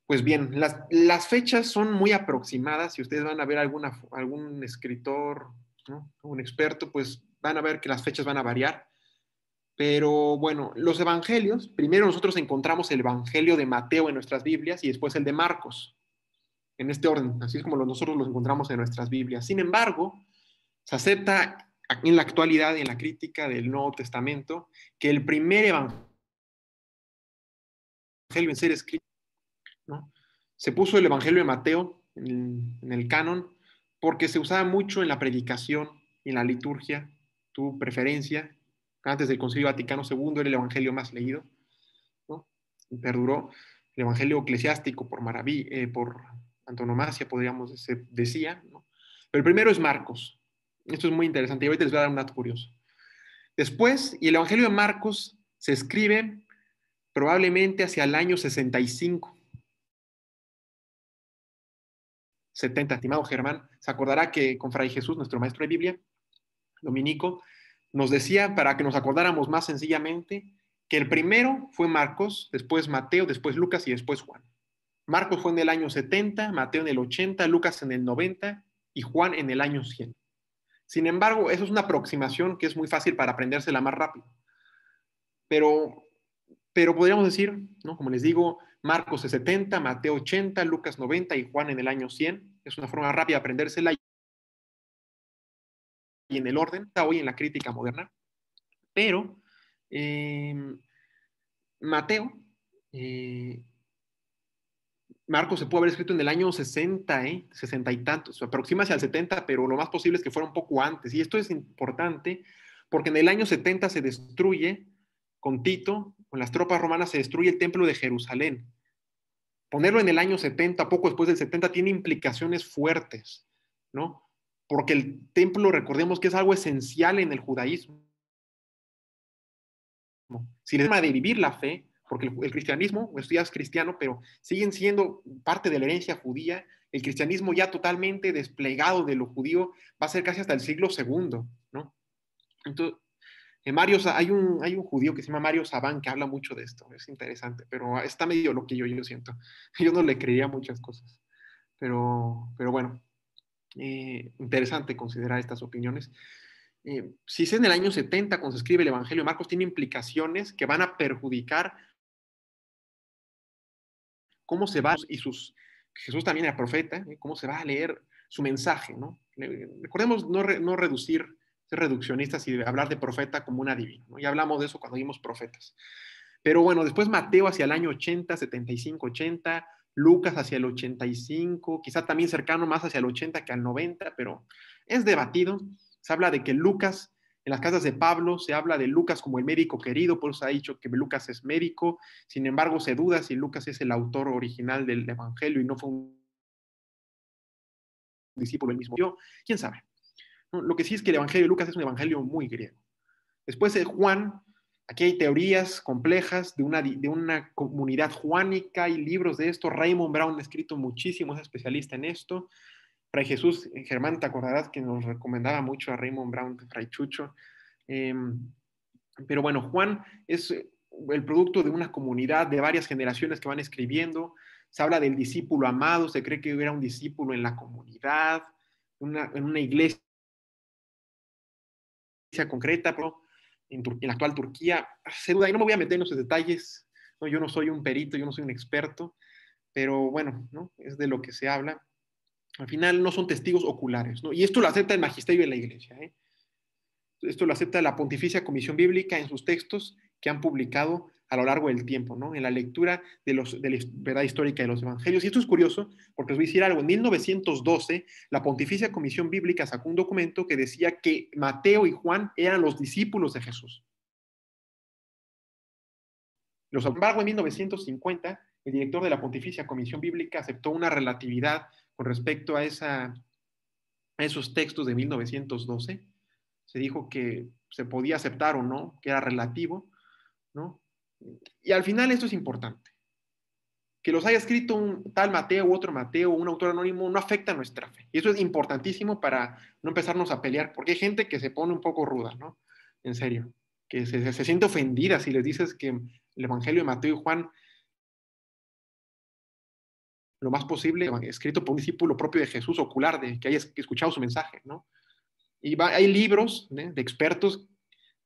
Pues bien, las fechas son muy aproximadas. Si ustedes van a ver algún escritor, ¿no? Un experto, pues van a ver que las fechas van a variar. Pero bueno, los evangelios, primero nosotros encontramos el evangelio de Mateo en nuestras Biblias y después el de Marcos, en este orden, así es como nosotros los encontramos en nuestras Biblias. Sin embargo, se acepta en la actualidad, en la crítica del Nuevo Testamento, que el primer evangelio en ser escrito, ¿no? Se puso el evangelio de Mateo en el canon porque se usaba mucho en la predicación y en la liturgia, tu preferencia. Antes del Concilio Vaticano II era el evangelio más leído, ¿no? Y perduró. El evangelio eclesiástico por antonomasia, podríamos decía, ¿no? Pero el primero es Marcos. Esto es muy interesante y ahorita les voy a dar un dato curioso. Después, y el evangelio de Marcos se escribe probablemente hacia el año 65, 70, estimado Germán. Se acordará que con Fray Jesús, nuestro maestro de Biblia, dominico, nos decía, para que nos acordáramos más sencillamente, que el primero fue Marcos, después Mateo, después Lucas y después Juan. Marcos fue en el año 70, Mateo en el 80, Lucas en el 90 y Juan en el año 100. Sin embargo, eso es una aproximación que es muy fácil para aprendérsela más rápido. Pero, pero podríamos decir, ¿no? Como les digo, Marcos es 70, Mateo 80, Lucas 90 y Juan en el año 100. Es una forma rápida de aprendérsela y en el orden, está hoy en la crítica moderna. Pero Mateo, eh, Marcos se pudo haber escrito en el año 60, 60 y tantos, aproxima hacia el 70, pero lo más posible es que fuera un poco antes. Y esto es importante porque en el año 70 se destruye, con Tito, con las tropas romanas, se destruye el templo de Jerusalén. Ponerlo en el año 70, poco después del 70, tiene implicaciones fuertes, ¿no? Porque el templo, recordemos que es algo esencial en el judaísmo. Si les forma de vivir la fe, porque el cristianismo, esto ya es cristiano, pero siguen siendo parte de la herencia judía, el cristianismo ya totalmente desplegado de lo judío va a ser casi hasta el siglo II, ¿no? Entonces, Hay un judío que se llama Mario Saban que habla mucho de esto, es interesante, pero está medio loquillo, yo siento. Yo no le creía muchas cosas, pero bueno, interesante considerar estas opiniones. Si es en el año 70 cuando se escribe el Evangelio de Marcos, tiene implicaciones que van a perjudicar cómo se va, y Jesús también era profeta, cómo se va a leer su mensaje, ¿no? Recordemos no ser reduccionistas y hablar de profeta como un adivino, ¿no? Ya hablamos de eso cuando vimos profetas. Pero bueno, después Mateo hacia el año 80, 75, 80, Lucas hacia el 85, quizá también cercano más hacia el 80 que al 90, pero es debatido. Se habla de que Lucas, en las casas de Pablo, se habla de Lucas como el médico querido, por eso se ha dicho que Lucas es médico. Sin embargo, se duda si Lucas es el autor original del Evangelio y no fue un discípulo del mismo. Yo, quién sabe. ¿No? Lo que sí es que el Evangelio de Lucas es un evangelio muy griego. Después Juan, aquí hay teorías complejas de una comunidad juánica, hay libros de esto. Raymond Brown ha escrito muchísimo, es especialista en esto. Fray Jesús Germán, te acordarás que nos recomendaba mucho a Raymond Brown, Fray Chucho. Eh, pero bueno, Juan es el producto de una comunidad de varias generaciones que van escribiendo. Se habla del discípulo amado, se cree que era un discípulo en la comunidad, en una iglesia concreta, pero en la actual Turquía. Se duda, y no me voy a meter en esos detalles, ¿no? Yo no soy un perito, yo no soy un experto, pero bueno, ¿no? Es de lo que se habla. Al final no son testigos oculares, ¿no? Y esto lo acepta el magisterio de la iglesia, ¿eh? Esto lo acepta la Pontificia Comisión Bíblica en sus textos que han publicado a lo largo del tiempo, ¿no? En la lectura de la verdad histórica de los evangelios. Y esto es curioso porque os voy a decir algo. En 1912, la Pontificia Comisión Bíblica sacó un documento que decía que Mateo y Juan eran los discípulos de Jesús. Sin embargo, en 1950, el director de la Pontificia Comisión Bíblica aceptó una relatividad con respecto a esos textos de 1912. Se dijo que se podía aceptar o no, que era relativo, ¿no? Y al final esto es importante. Que los haya escrito un tal Mateo u otro Mateo, un autor anónimo, no afecta a nuestra fe. Y eso es importantísimo para no empezarnos a pelear, porque hay gente que se pone un poco ruda, ¿no? En serio, que se siente ofendida si les dices que el Evangelio de Mateo y Juan, lo más posible, escrito por un discípulo propio de Jesús, ocular, de que haya escuchado su mensaje, ¿no? Y hay libros, ¿eh?, de expertos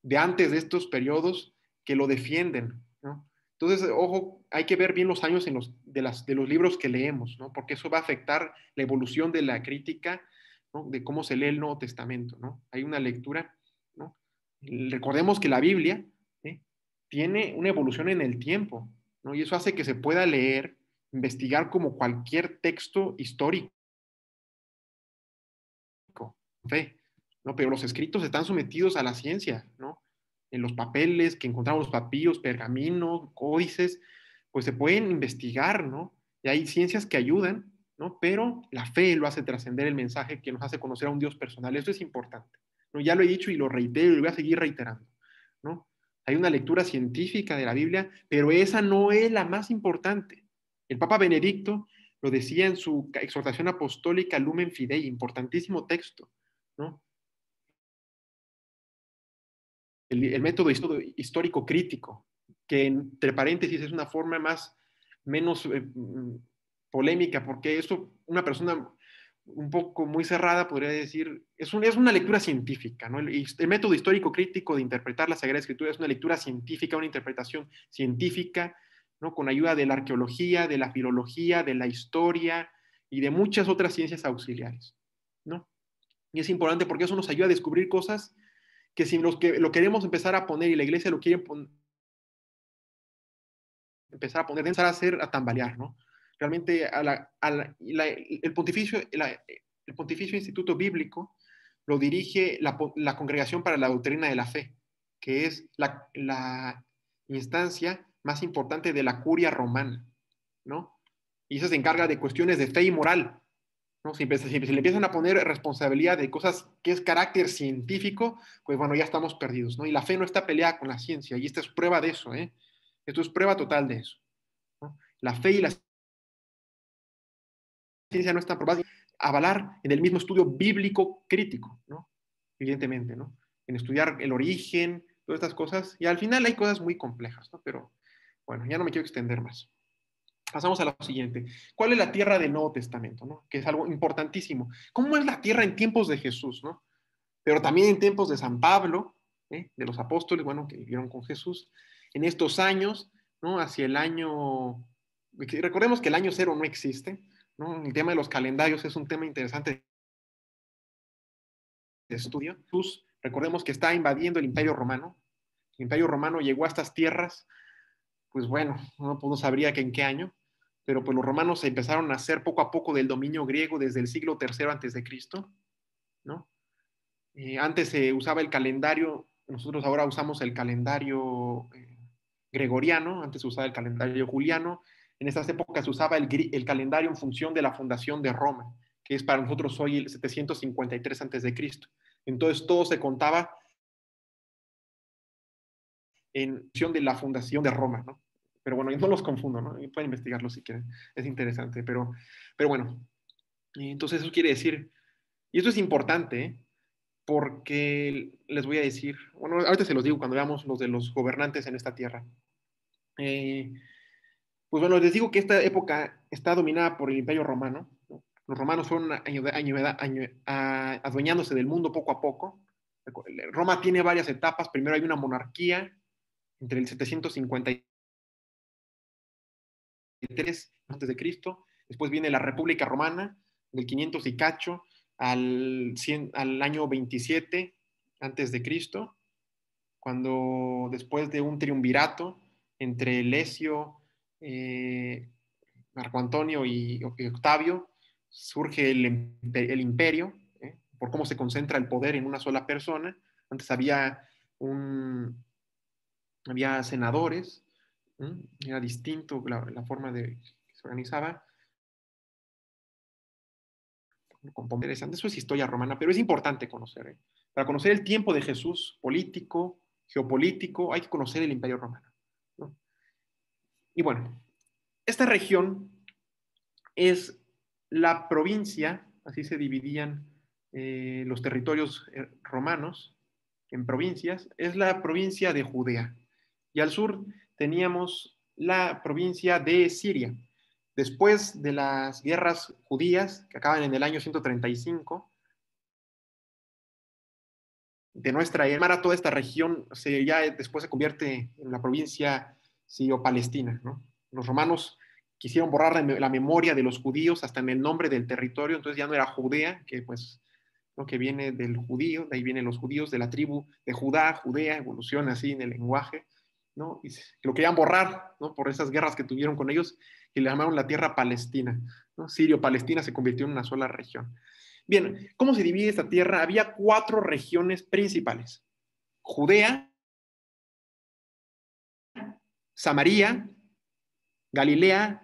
de antes de estos periodos que lo defienden, ¿no? Entonces, ojo, hay que ver bien los años de los libros que leemos, ¿no? Porque eso va a afectar la evolución de la crítica, ¿no? De cómo se lee el Nuevo Testamento, ¿no? Hay una lectura, ¿no? Recordemos que la Biblia, ¿eh?, tiene una evolución en el tiempo, ¿no? Y eso hace que se pueda leer, investigar como cualquier texto histórico, fe, ¿no? Pero los escritos están sometidos a la ciencia, ¿no? En los papeles que encontramos, los papíos, pergaminos, códices, pues se pueden investigar, ¿no? Y hay ciencias que ayudan, ¿no? Pero la fe lo hace trascender el mensaje que nos hace conocer a un Dios personal. Esto es importante, ¿no? Ya lo he dicho y lo reitero y lo voy a seguir reiterando, ¿no? Hay una lectura científica de la Biblia, pero esa no es la más importante. El Papa Benedicto lo decía en su exhortación apostólica Lumen Fidei, importantísimo texto, ¿no? El método histórico crítico, que entre paréntesis es una forma menos polémica, porque eso una persona un poco muy cerrada podría decir, es una lectura científica, ¿no? El método histórico crítico de interpretar la Sagrada Escritura es una lectura científica, una interpretación científica, ¿no? Con ayuda de la arqueología, de la filología, de la historia y de muchas otras ciencias auxiliares, ¿no? Y es importante porque eso nos ayuda a descubrir cosas que si que lo queremos empezar a poner y la iglesia lo quiere empezar a poner, empezar a hacer, a tambalear, ¿no? Realmente el Pontificio Instituto Bíblico lo dirige la Congregación para la Doctrina de la Fe, que es la instancia más importante de la curia romana, ¿no? Y eso se encarga de cuestiones de fe y moral, ¿no? Si le empiezan a poner responsabilidad de cosas que es carácter científico, pues bueno, ya estamos perdidos, ¿no? Y la fe no está peleada con la ciencia, y esta es prueba de eso, ¿eh? Esto es prueba total de eso, ¿no? La fe y la ciencia no están probadas. Avalar en el mismo estudio bíblico crítico, ¿no? Evidentemente, ¿no? En estudiar el origen, todas estas cosas, y al final hay cosas muy complejas, ¿no? Pero bueno, ya no me quiero extender más. Pasamos a lo siguiente. ¿Cuál es la tierra del Nuevo Testamento? ¿No? Que es algo importantísimo. ¿Cómo es la tierra en tiempos de Jesús? ¿No? Pero también en tiempos de San Pablo, de los apóstoles, bueno, que vivieron con Jesús, en estos años, ¿no? Hacia el año, recordemos que el año cero no existe, ¿no? El tema de los calendarios es un tema interesante de estudio. Jesús, recordemos que está invadiendo el Imperio Romano. El Imperio Romano llegó a estas tierras, pues bueno, no sabría que en qué año, pero pues los romanos se empezaron a hacer poco a poco del dominio griego desde el siglo III antes de Cristo, ¿no? Antes se usaba el calendario, nosotros ahora usamos el calendario gregoriano, antes se usaba el calendario juliano, en estas épocas se usaba el calendario en función de la fundación de Roma, que es para nosotros hoy el 753 antes de Cristo. Entonces todo se contaba en función de la fundación de Roma, ¿no? Pero bueno, yo no los confundo, ¿no? Pueden investigarlo si quieren, es interesante, pero bueno, entonces eso quiere decir, y esto es importante, ¿eh? Porque les voy a decir, bueno, ahorita se los digo cuando veamos los de los gobernantes en esta tierra. Eh, pues bueno, les digo que esta época está dominada por el Imperio Romano, ¿no? Los romanos fueron adueñándose del mundo poco a poco. Roma tiene varias etapas. Primero hay una monarquía entre el 753 antes de Cristo. Después viene la República Romana del 500 y cacho al año 27 antes de Cristo, cuando después de un triunvirato entre Lesio, eh, Marco Antonio y Octavio, surge el imperio, por cómo se concentra el poder en una sola persona. Antes había senadores, era distinto la forma de que se organizaba. Interesante, eso es historia romana, pero es importante conocer. Para conocer el tiempo de Jesús político, geopolítico, hay que conocer el Imperio Romano, ¿no? Y bueno, esta región es la provincia, así se dividían los territorios romanos en provincias, es la provincia de Judea. Y al sur teníamos la provincia de Siria. Después de las guerras judías, que acaban en el año 135, de nuestra era, toda esta región ya después se convierte en la provincia sirio-palestina, ¿no? Los romanos quisieron borrar la memoria de los judíos hasta en el nombre del territorio, entonces ya no era Judea, que pues lo que viene del judío, de ahí vienen los judíos de la tribu de Judá, Judea, evoluciona así en el lenguaje, ¿no? Y lo querían borrar, ¿no? Por esas guerras que tuvieron con ellos y le llamaron la tierra palestina, ¿no? Sirio-Palestina se convirtió en una sola región. Bien, ¿cómo se divide esta tierra? Había 4 regiones principales: Judea, Samaria, Galilea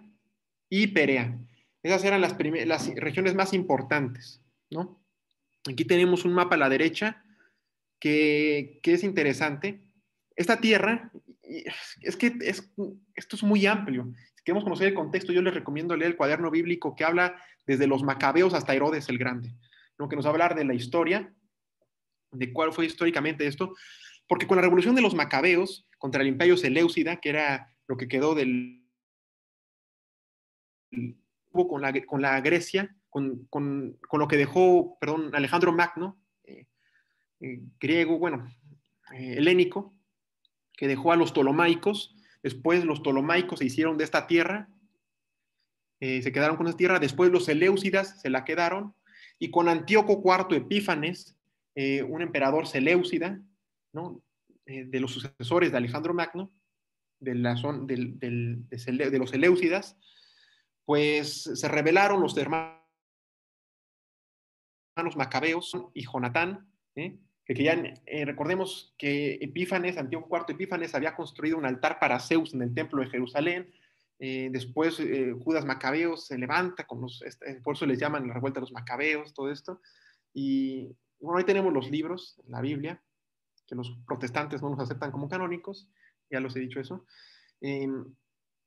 y Perea. Esas eran las regiones más importantes, ¿no? Aquí tenemos un mapa a la derecha que es interesante. Esta tierra, es que esto es muy amplio. Si queremos conocer el contexto, yo les recomiendo leer el cuaderno bíblico que habla desde los macabeos hasta Herodes el Grande, ¿no? Que nos va a hablar de la historia, de cuál fue históricamente esto, porque con la revolución de los macabeos contra el imperio Seleucida, que era lo que quedó con la Grecia, con lo que dejó, perdón, Alejandro Magno, griego, bueno, helénico, que dejó a los ptolomaicos. Después los ptolomaicos se hicieron de esta tierra, se quedaron con esta tierra. Después los seleucidas se la quedaron, y con Antíoco IV Epífanes, un emperador seleucida, ¿no? De los sucesores de Alejandro Magno, de los seleucidas, pues se rebelaron los hermanos macabeos y Jonatán, que querían, recordemos que Epífanes, Antíoco IV Epífanes, había construido un altar para Zeus en el templo de Jerusalén. Después Judas Macabeo se levanta, por eso les llaman la revuelta de los macabeos, todo esto. Y bueno, ahí tenemos los libros, la Biblia, que los protestantes no los aceptan como canónicos, ya los he dicho eso. Eh,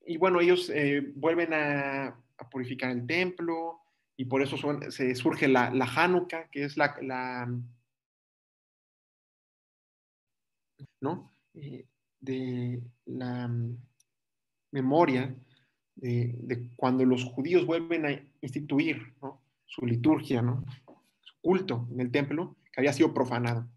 y bueno, ellos vuelven a purificar el templo, y por eso se surge la Hanukkah, que es la ¿no? De la memoria de cuando los judíos vuelven a instituir, ¿no? Su liturgia, ¿no? Su culto en el templo, que había sido profanado.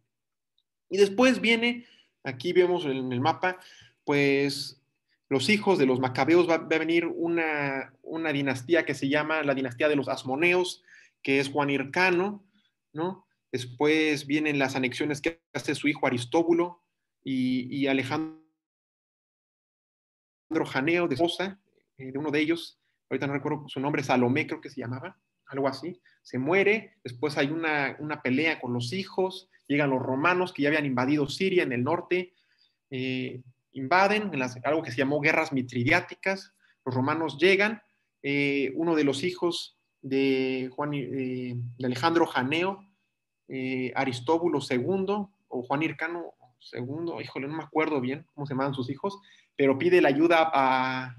Y después viene, aquí vemos en el mapa, pues los hijos de los macabeos, va a venir una dinastía que se llama la dinastía de los asmoneos, que es Juan Hircano, ¿no? Después vienen las anexiones que hace su hijo Aristóbulo y Alejandro Janeo de esposa, de uno de ellos, ahorita no recuerdo su nombre, Salomé creo que se llamaba, algo así, se muere, después hay una pelea con los hijos, llegan los romanos que ya habían invadido Siria en el norte, invaden, algo que se llamó guerras mitridiáticas, los romanos llegan, uno de los hijos de Alejandro Janeo, Aristóbulo II, o Juan Hircano II, híjole, no me acuerdo bien cómo se llamaban sus hijos, pero pide la ayuda a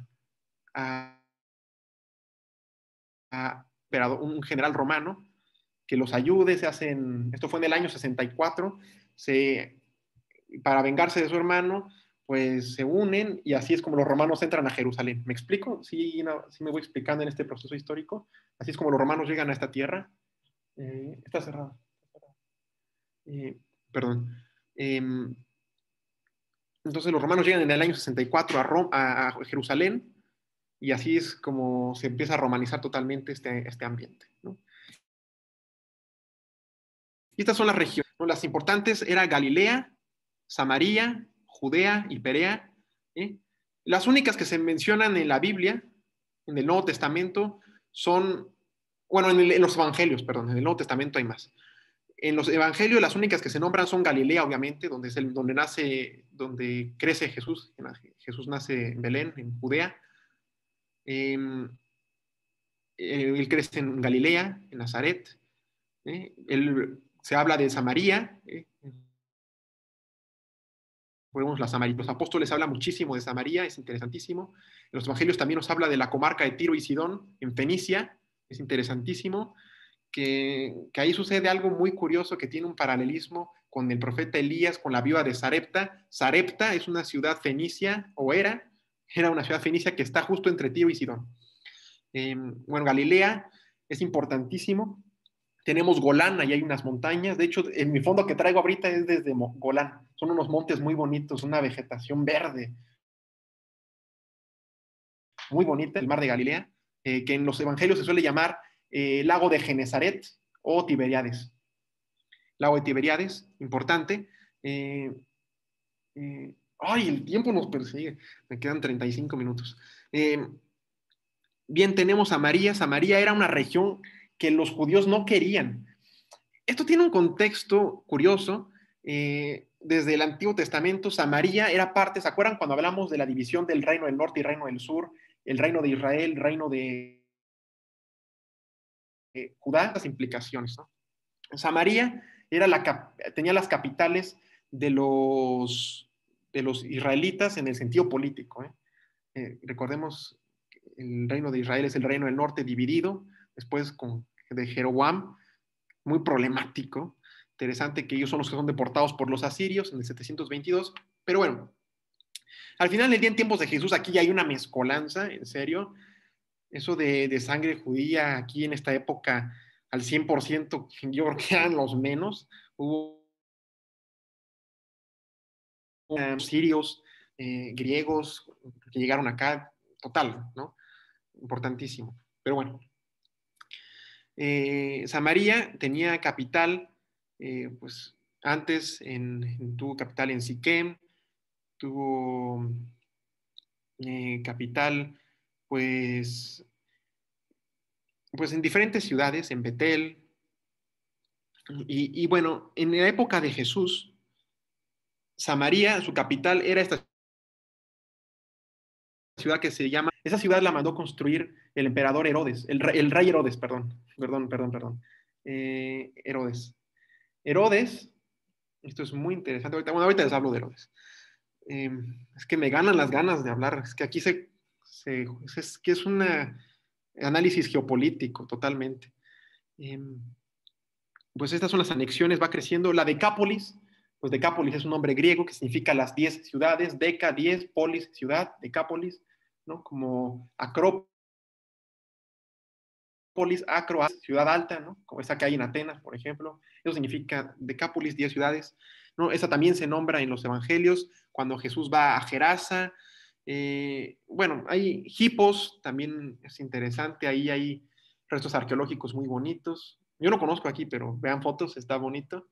un general romano que los ayude, esto fue en el año 64, para vengarse de su hermano, pues se unen y así es como los romanos entran a Jerusalén. ¿Me explico? Sí, no, sí me voy explicando en este proceso histórico. Así es como los romanos llegan a esta tierra. Está cerrada. Perdón. Eh, entonces los romanos llegan en el año 64 a Jerusalén y así es como se empieza a romanizar totalmente este ambiente, ¿no? Y estas son las regiones, ¿no? Las importantes eran Galilea, Samaria, Judea y Perea. ¿Eh? Las únicas que se mencionan en la Biblia, en el Nuevo Testamento, son, bueno, en los Evangelios, perdón, en el Nuevo Testamento hay más. En los Evangelios las únicas que se nombran son Galilea, obviamente, donde crece Jesús. Jesús nace en Belén, en Judea. Eh, él crece en Galilea, en Nazaret. Se habla de Samaria. Los apóstoles hablan muchísimo de Samaria, es interesantísimo. En los evangelios también nos habla de la comarca de Tiro y Sidón, en Fenicia, es interesantísimo, que ahí sucede algo muy curioso que tiene un paralelismo con el profeta Elías, con la viuda de Sarepta. Sarepta es una ciudad fenicia, o era una ciudad fenicia que está justo entre Tiro y Sidón. Bueno, Galilea es importantísimo. Tenemos Golán, ahí hay unas montañas. De hecho, en mi fondo que traigo ahorita es desde Golán. Son unos montes muy bonitos, una vegetación verde muy bonita, el mar de Galilea, que en los evangelios se suele llamar lago de Genezaret o Tiberíades. Lago de Tiberíades, importante. Ay, el tiempo nos persigue. Me quedan 35 minutos. Bien, tenemos a María. Samaria era una región que los judíos no querían. Esto tiene un contexto curioso. Desde el Antiguo Testamento, Samaria era parte, ¿se acuerdan cuando hablamos de la división del reino del norte y reino del sur? El reino de Israel, el reino de Judá, las implicaciones, ¿no? Samaria tenía las capitales de los israelitas en el sentido político. Recordemos que el reino de Israel es el reino del norte dividido, después de Jeroboam, muy problemático. Interesante que ellos son los que son deportados por los asirios en el 722, pero bueno, al final del día en tiempos de Jesús aquí ya hay una mezcolanza, en serio, eso de sangre judía aquí en esta época al 100%, yo creo que eran los menos. Hubo sirios, griegos que llegaron acá, total, ¿no? Importantísimo. Pero bueno, Samaria tenía capital, pues antes tuvo capital en Siquem, tuvo capital, pues, pues en diferentes ciudades, en Betel. Y bueno, en la época de Jesús, Samaria, su capital, era esta ciudad que se llama, esa ciudad la mandó construir el emperador Herodes, el rey Herodes, perdón. Herodes. Herodes, esto es muy interesante, ahorita les hablo de Herodes. Es que me ganan las ganas de hablar, es que aquí es que es un análisis geopolítico totalmente. Pues estas son las anexiones, va creciendo. La Decápolis, Pues Decápolis es un nombre griego que significa las 10 ciudades, deca, 10, polis, ciudad, Decápolis, ¿no? Como Acrópolis, Acro, ciudad alta, ¿no? Como esa que hay en Atenas, por ejemplo. Eso significa Decápolis, 10 ciudades, ¿no? Esa también se nombra en los evangelios, cuando Jesús va a Gerasa. Bueno, hay Hipos, también es interesante, ahí hay restos arqueológicos muy bonitos. Yo no conozco aquí, pero vean fotos, está bonito.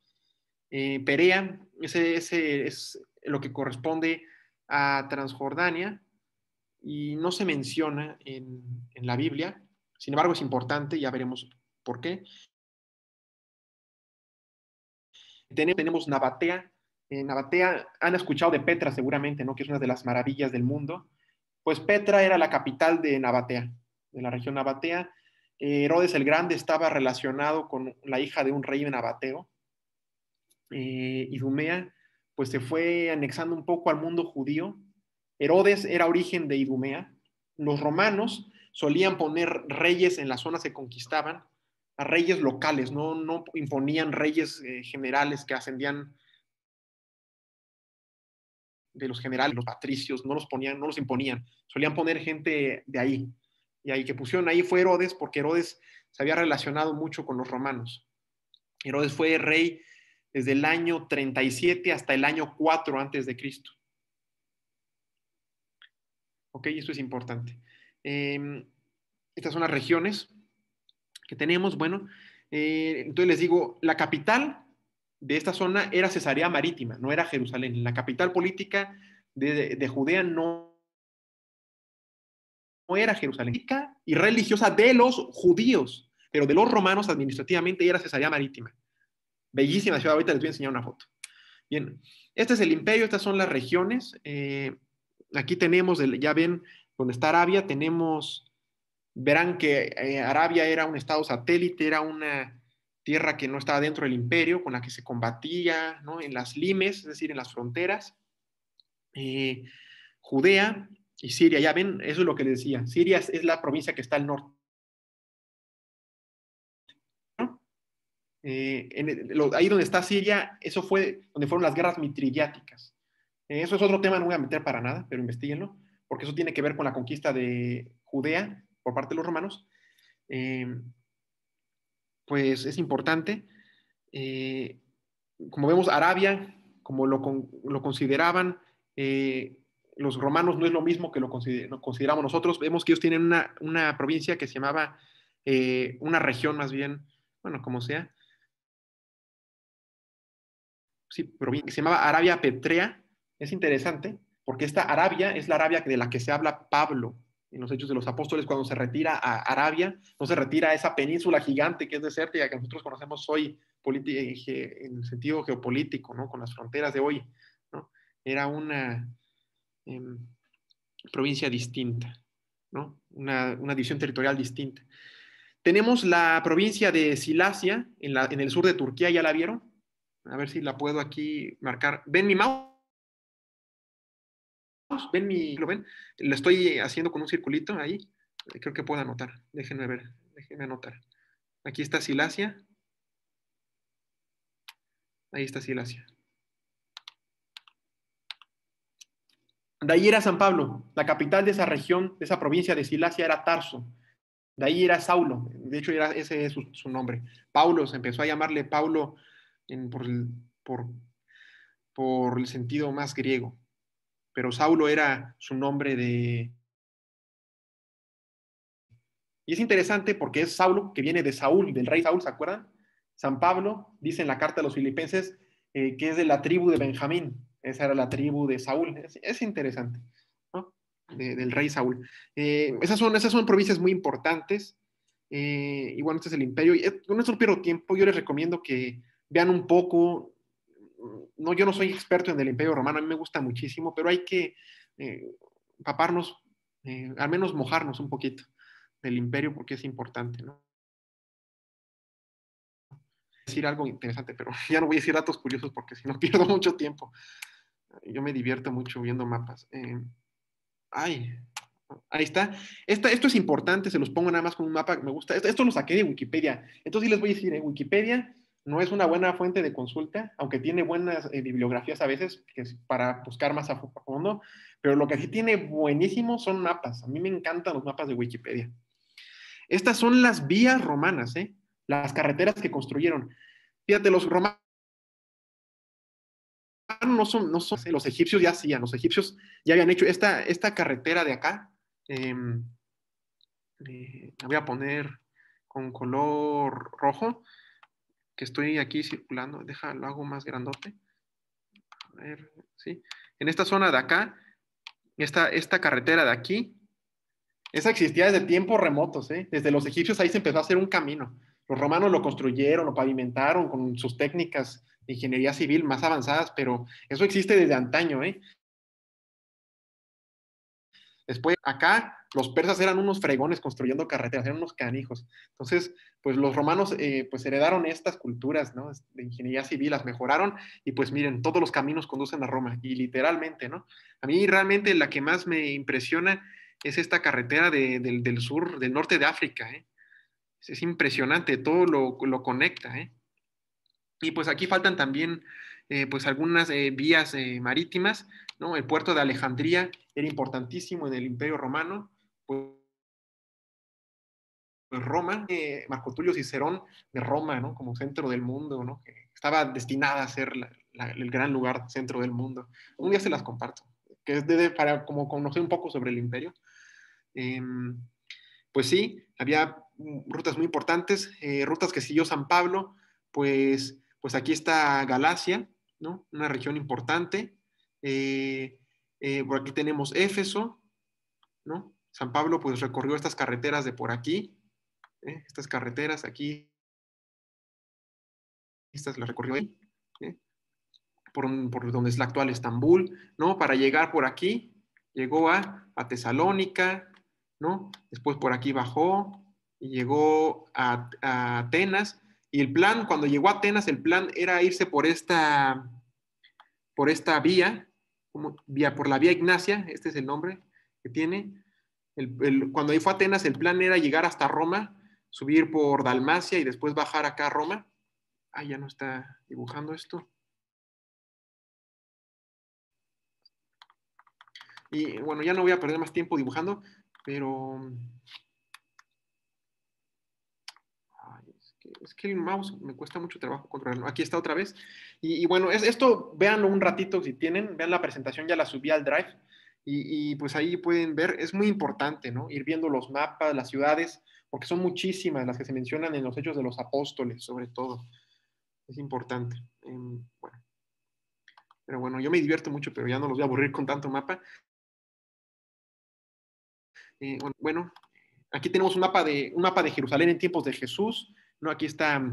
Perea, ese es lo que corresponde a Transjordania y no se menciona en la Biblia. Sin embargo, es importante, ya veremos por qué. Tenemos Nabatea. Nabatea, han escuchado de Petra seguramente, ¿no? Que es una de las maravillas del mundo. Pues Petra era la capital de Nabatea, de la región Nabatea. Herodes el Grande estaba relacionado con la hija de un rey nabateo. Idumea, pues se fue anexando un poco al mundo judío. Herodes era origen de Idumea. Los romanos solían poner reyes en las zonas que conquistaban, a reyes locales, no imponían reyes generales que ascendían de los generales, los patricios, no los imponían, solían poner gente de ahí. Y ahí que pusieron ahí fue Herodes, porque Herodes se había relacionado mucho con los romanos. Herodes fue rey desde el año 37 hasta el año 4 antes de Cristo. Ok, esto es importante. Estas son las regiones que tenemos. Bueno, entonces les digo, la capital de esta zona era Cesarea Marítima, no era Jerusalén. La capital política de Judea no era Jerusalén. Y religiosa de los judíos, pero de los romanos administrativamente era Cesarea Marítima. Bellísima ciudad, ahorita les voy a enseñar una foto. Bien, este es el imperio, estas son las regiones. Aquí tenemos, ya ven, donde está Arabia, verán que Arabia era un estado satélite, era una tierra que no estaba dentro del imperio, con la que se combatía, ¿no? En las limes, es decir, en las fronteras. Judea y Siria, ya ven, eso es lo que les decía. Siria es la provincia que está al norte. ¿No? Ahí donde está Siria, eso fue donde fueron las guerras mitridiáticas. Eso es otro tema, no voy a meter para nada, pero investiguenlo, porque eso tiene que ver con la conquista de Judea por parte de los romanos. Pues es importante. Como vemos, Arabia, como lo consideraban los romanos, no es lo mismo que lo consideramos nosotros. Vemos que ellos tienen una provincia que se llamaba, una región más bien, bueno, como sea, sí, que se llamaba Arabia Petrea. Es interesante porque esta Arabia es la Arabia de la que se habla Pablo en los Hechos de los Apóstoles cuando se retira a Arabia, no se retira a esa península gigante que es desértica que nosotros conocemos hoy en el sentido geopolítico, ¿no? Con las fronteras de hoy, ¿no? Era una eh, provincia distinta, ¿no? Una división territorial distinta. Tenemos la provincia de Silasia en el sur de Turquía, ¿ya la vieron? A ver si la puedo aquí marcar. ¿Ven mi mouse? ¿Lo ven? Lo estoy haciendo con un circulito ahí. Creo que puedo anotar. Déjenme ver, déjenme anotar. Aquí está Silasia. Ahí está Silasia. De ahí era San Pablo. La capital de esa región, de esa provincia de Silasia era Tarso. De ahí era Saulo. De hecho, ese es su nombre. Paulo, se empezó a llamarle Paulo por, por, por el sentido más griego. Pero Saulo era su nombre de... Y es interesante porque es Saulo, que viene de Saúl, del rey Saúl, ¿se acuerdan? San Pablo dice en la carta a los filipenses que es de la tribu de Benjamín. Esa era la tribu de Saúl. Es interesante, ¿no? Del rey Saúl. Esas son provincias muy importantes. Y bueno, este es el imperio. Con esto no pierdo tiempo. Yo les recomiendo que vean un poco. No, yo no soy experto en el imperio romano, a mí me gusta muchísimo, pero hay que empaparnos, al menos mojarnos un poquito del imperio porque es importante, ¿no? Decir algo interesante, pero ya no voy a decir datos curiosos porque si no pierdo mucho tiempo. Yo me divierto mucho viendo mapas. Ay, ahí está. Esto es importante, se los pongo nada más con un mapa, me gusta. Esto lo saqué de Wikipedia. Entonces sí les voy a decir, en Wikipedia no es una buena fuente de consulta, aunque tiene buenas bibliografías a veces, que es para buscar más a fondo, pero lo que sí tiene buenísimo son mapas. A mí me encantan los mapas de Wikipedia. Estas son las vías romanas, ¿eh? Las carreteras que construyeron. Fíjate, los romanos no son, los egipcios ya hacían, los egipcios ya habían hecho esta carretera de acá. La voy a poner con color rojo, que estoy aquí circulando. Lo hago más grandote. A ver, ¿sí? En esta zona de acá, esta carretera de aquí, esa existía desde tiempos remotos, ¿eh? Desde los egipcios ahí se empezó a hacer un camino. Los romanos lo construyeron, lo pavimentaron con sus técnicas de ingeniería civil más avanzadas, pero eso existe desde antaño, ¿eh? Después, acá, los persas eran unos fregones construyendo carreteras, eran unos canijos. Entonces, pues los romanos, pues heredaron estas culturas, ¿no? De ingeniería civil, las mejoraron y pues miren, todos los caminos conducen a Roma, y literalmente, ¿no? A mí realmente la que más me impresiona es esta carretera del sur, del norte de África, ¿eh? Es impresionante, todo lo conecta, ¿eh? Y pues aquí faltan también pues algunas vías marítimas, ¿no? El puerto de Alejandría era importantísimo en el Imperio Romano, pues Roma, Marco Tulio Cicerón de Roma, ¿no? Como centro del mundo, ¿no? Que estaba destinada a ser el gran lugar, centro del mundo. Un día se las comparto, que es para como conocer un poco sobre el imperio. Eh, pues sí, había rutas muy importantes, rutas que siguió San Pablo, pues aquí está Galacia, ¿no? Una región importante. Por aquí tenemos Éfeso, ¿no? San Pablo pues recorrió estas carreteras de por aquí, estas carreteras aquí, estas las recorrió ahí, ¿eh? por donde es la actual Estambul, ¿no? Para llegar por aquí, llegó a Tesalónica, ¿no? Después por aquí bajó y llegó a Atenas. Y el plan, cuando llegó a Atenas, el plan era irse por esta vía, por la vía Ignacia, este es el nombre que tiene. Cuando ahí fue a Atenas, el plan era llegar hasta Roma, subir por Dalmacia y después bajar acá a Roma. Ah, ya no está dibujando esto. Y bueno, ya no voy a perder más tiempo dibujando, pero ay, es que el mouse me cuesta mucho trabajo controlarlo. Aquí está otra vez. Y bueno, esto, véanlo un ratito si tienen, vean la presentación, ya la subí al Drive. Y pues ahí pueden ver, es muy importante, ¿no? Ir viendo los mapas, las ciudades, porque son muchísimas las que se mencionan en los Hechos de los Apóstoles, sobre todo. Es importante. Bueno, pero bueno, yo me divierto mucho, pero ya no los voy a aburrir con tanto mapa. Bueno, aquí tenemos un mapa de Jerusalén en tiempos de Jesús, ¿no? Aquí está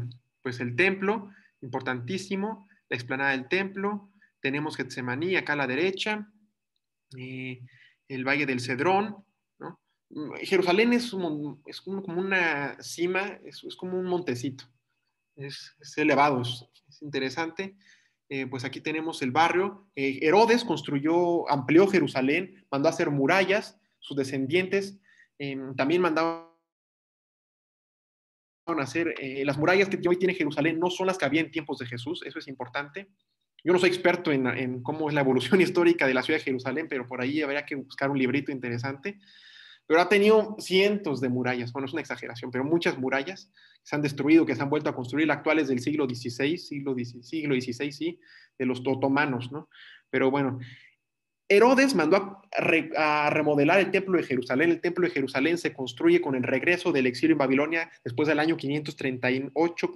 pues el templo, importantísimo, la explanada del templo, tenemos Getsemaní acá a la derecha, eh, el Valle del Cedrón, ¿no? Jerusalén es como una cima, es como un montecito, es elevado, es interesante. Pues aquí tenemos el barrio. Herodes amplió Jerusalén, mandó a hacer murallas, sus descendientes también mandaron a hacer, las murallas que hoy tiene Jerusalén no son las que había en tiempos de Jesús, eso es importante. Yo no soy experto en cómo es la evolución histórica de la ciudad de Jerusalén, pero por ahí habría que buscar un librito interesante. Pero ha tenido cientos de murallas, bueno, es una exageración, pero muchas murallas que se han destruido, que se han vuelto a construir, actuales del siglo XVI, siglo XVI, sí, de los otomanos, ¿no? Pero bueno, Herodes mandó a remodelar el templo de Jerusalén. El templo de Jerusalén se construye con el regreso del exilio en Babilonia después del año 538,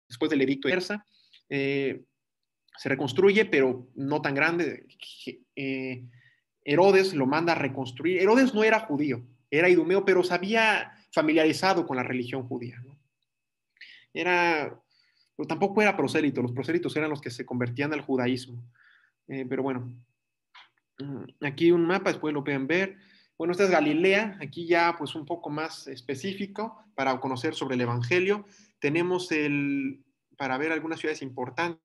después del edicto de Persa. Se reconstruye, pero no tan grande. Herodes lo manda a reconstruir. Herodes no era judío, era idumeo, pero se había familiarizado con la religión judía, ¿no? Pero tampoco era prosélito, los prosélitos eran los que se convertían al judaísmo. Pero bueno, aquí un mapa, después lo pueden ver. Bueno, esta es Galilea, aquí ya pues un poco más específico para conocer sobre el Evangelio. Tenemos para ver algunas ciudades importantes.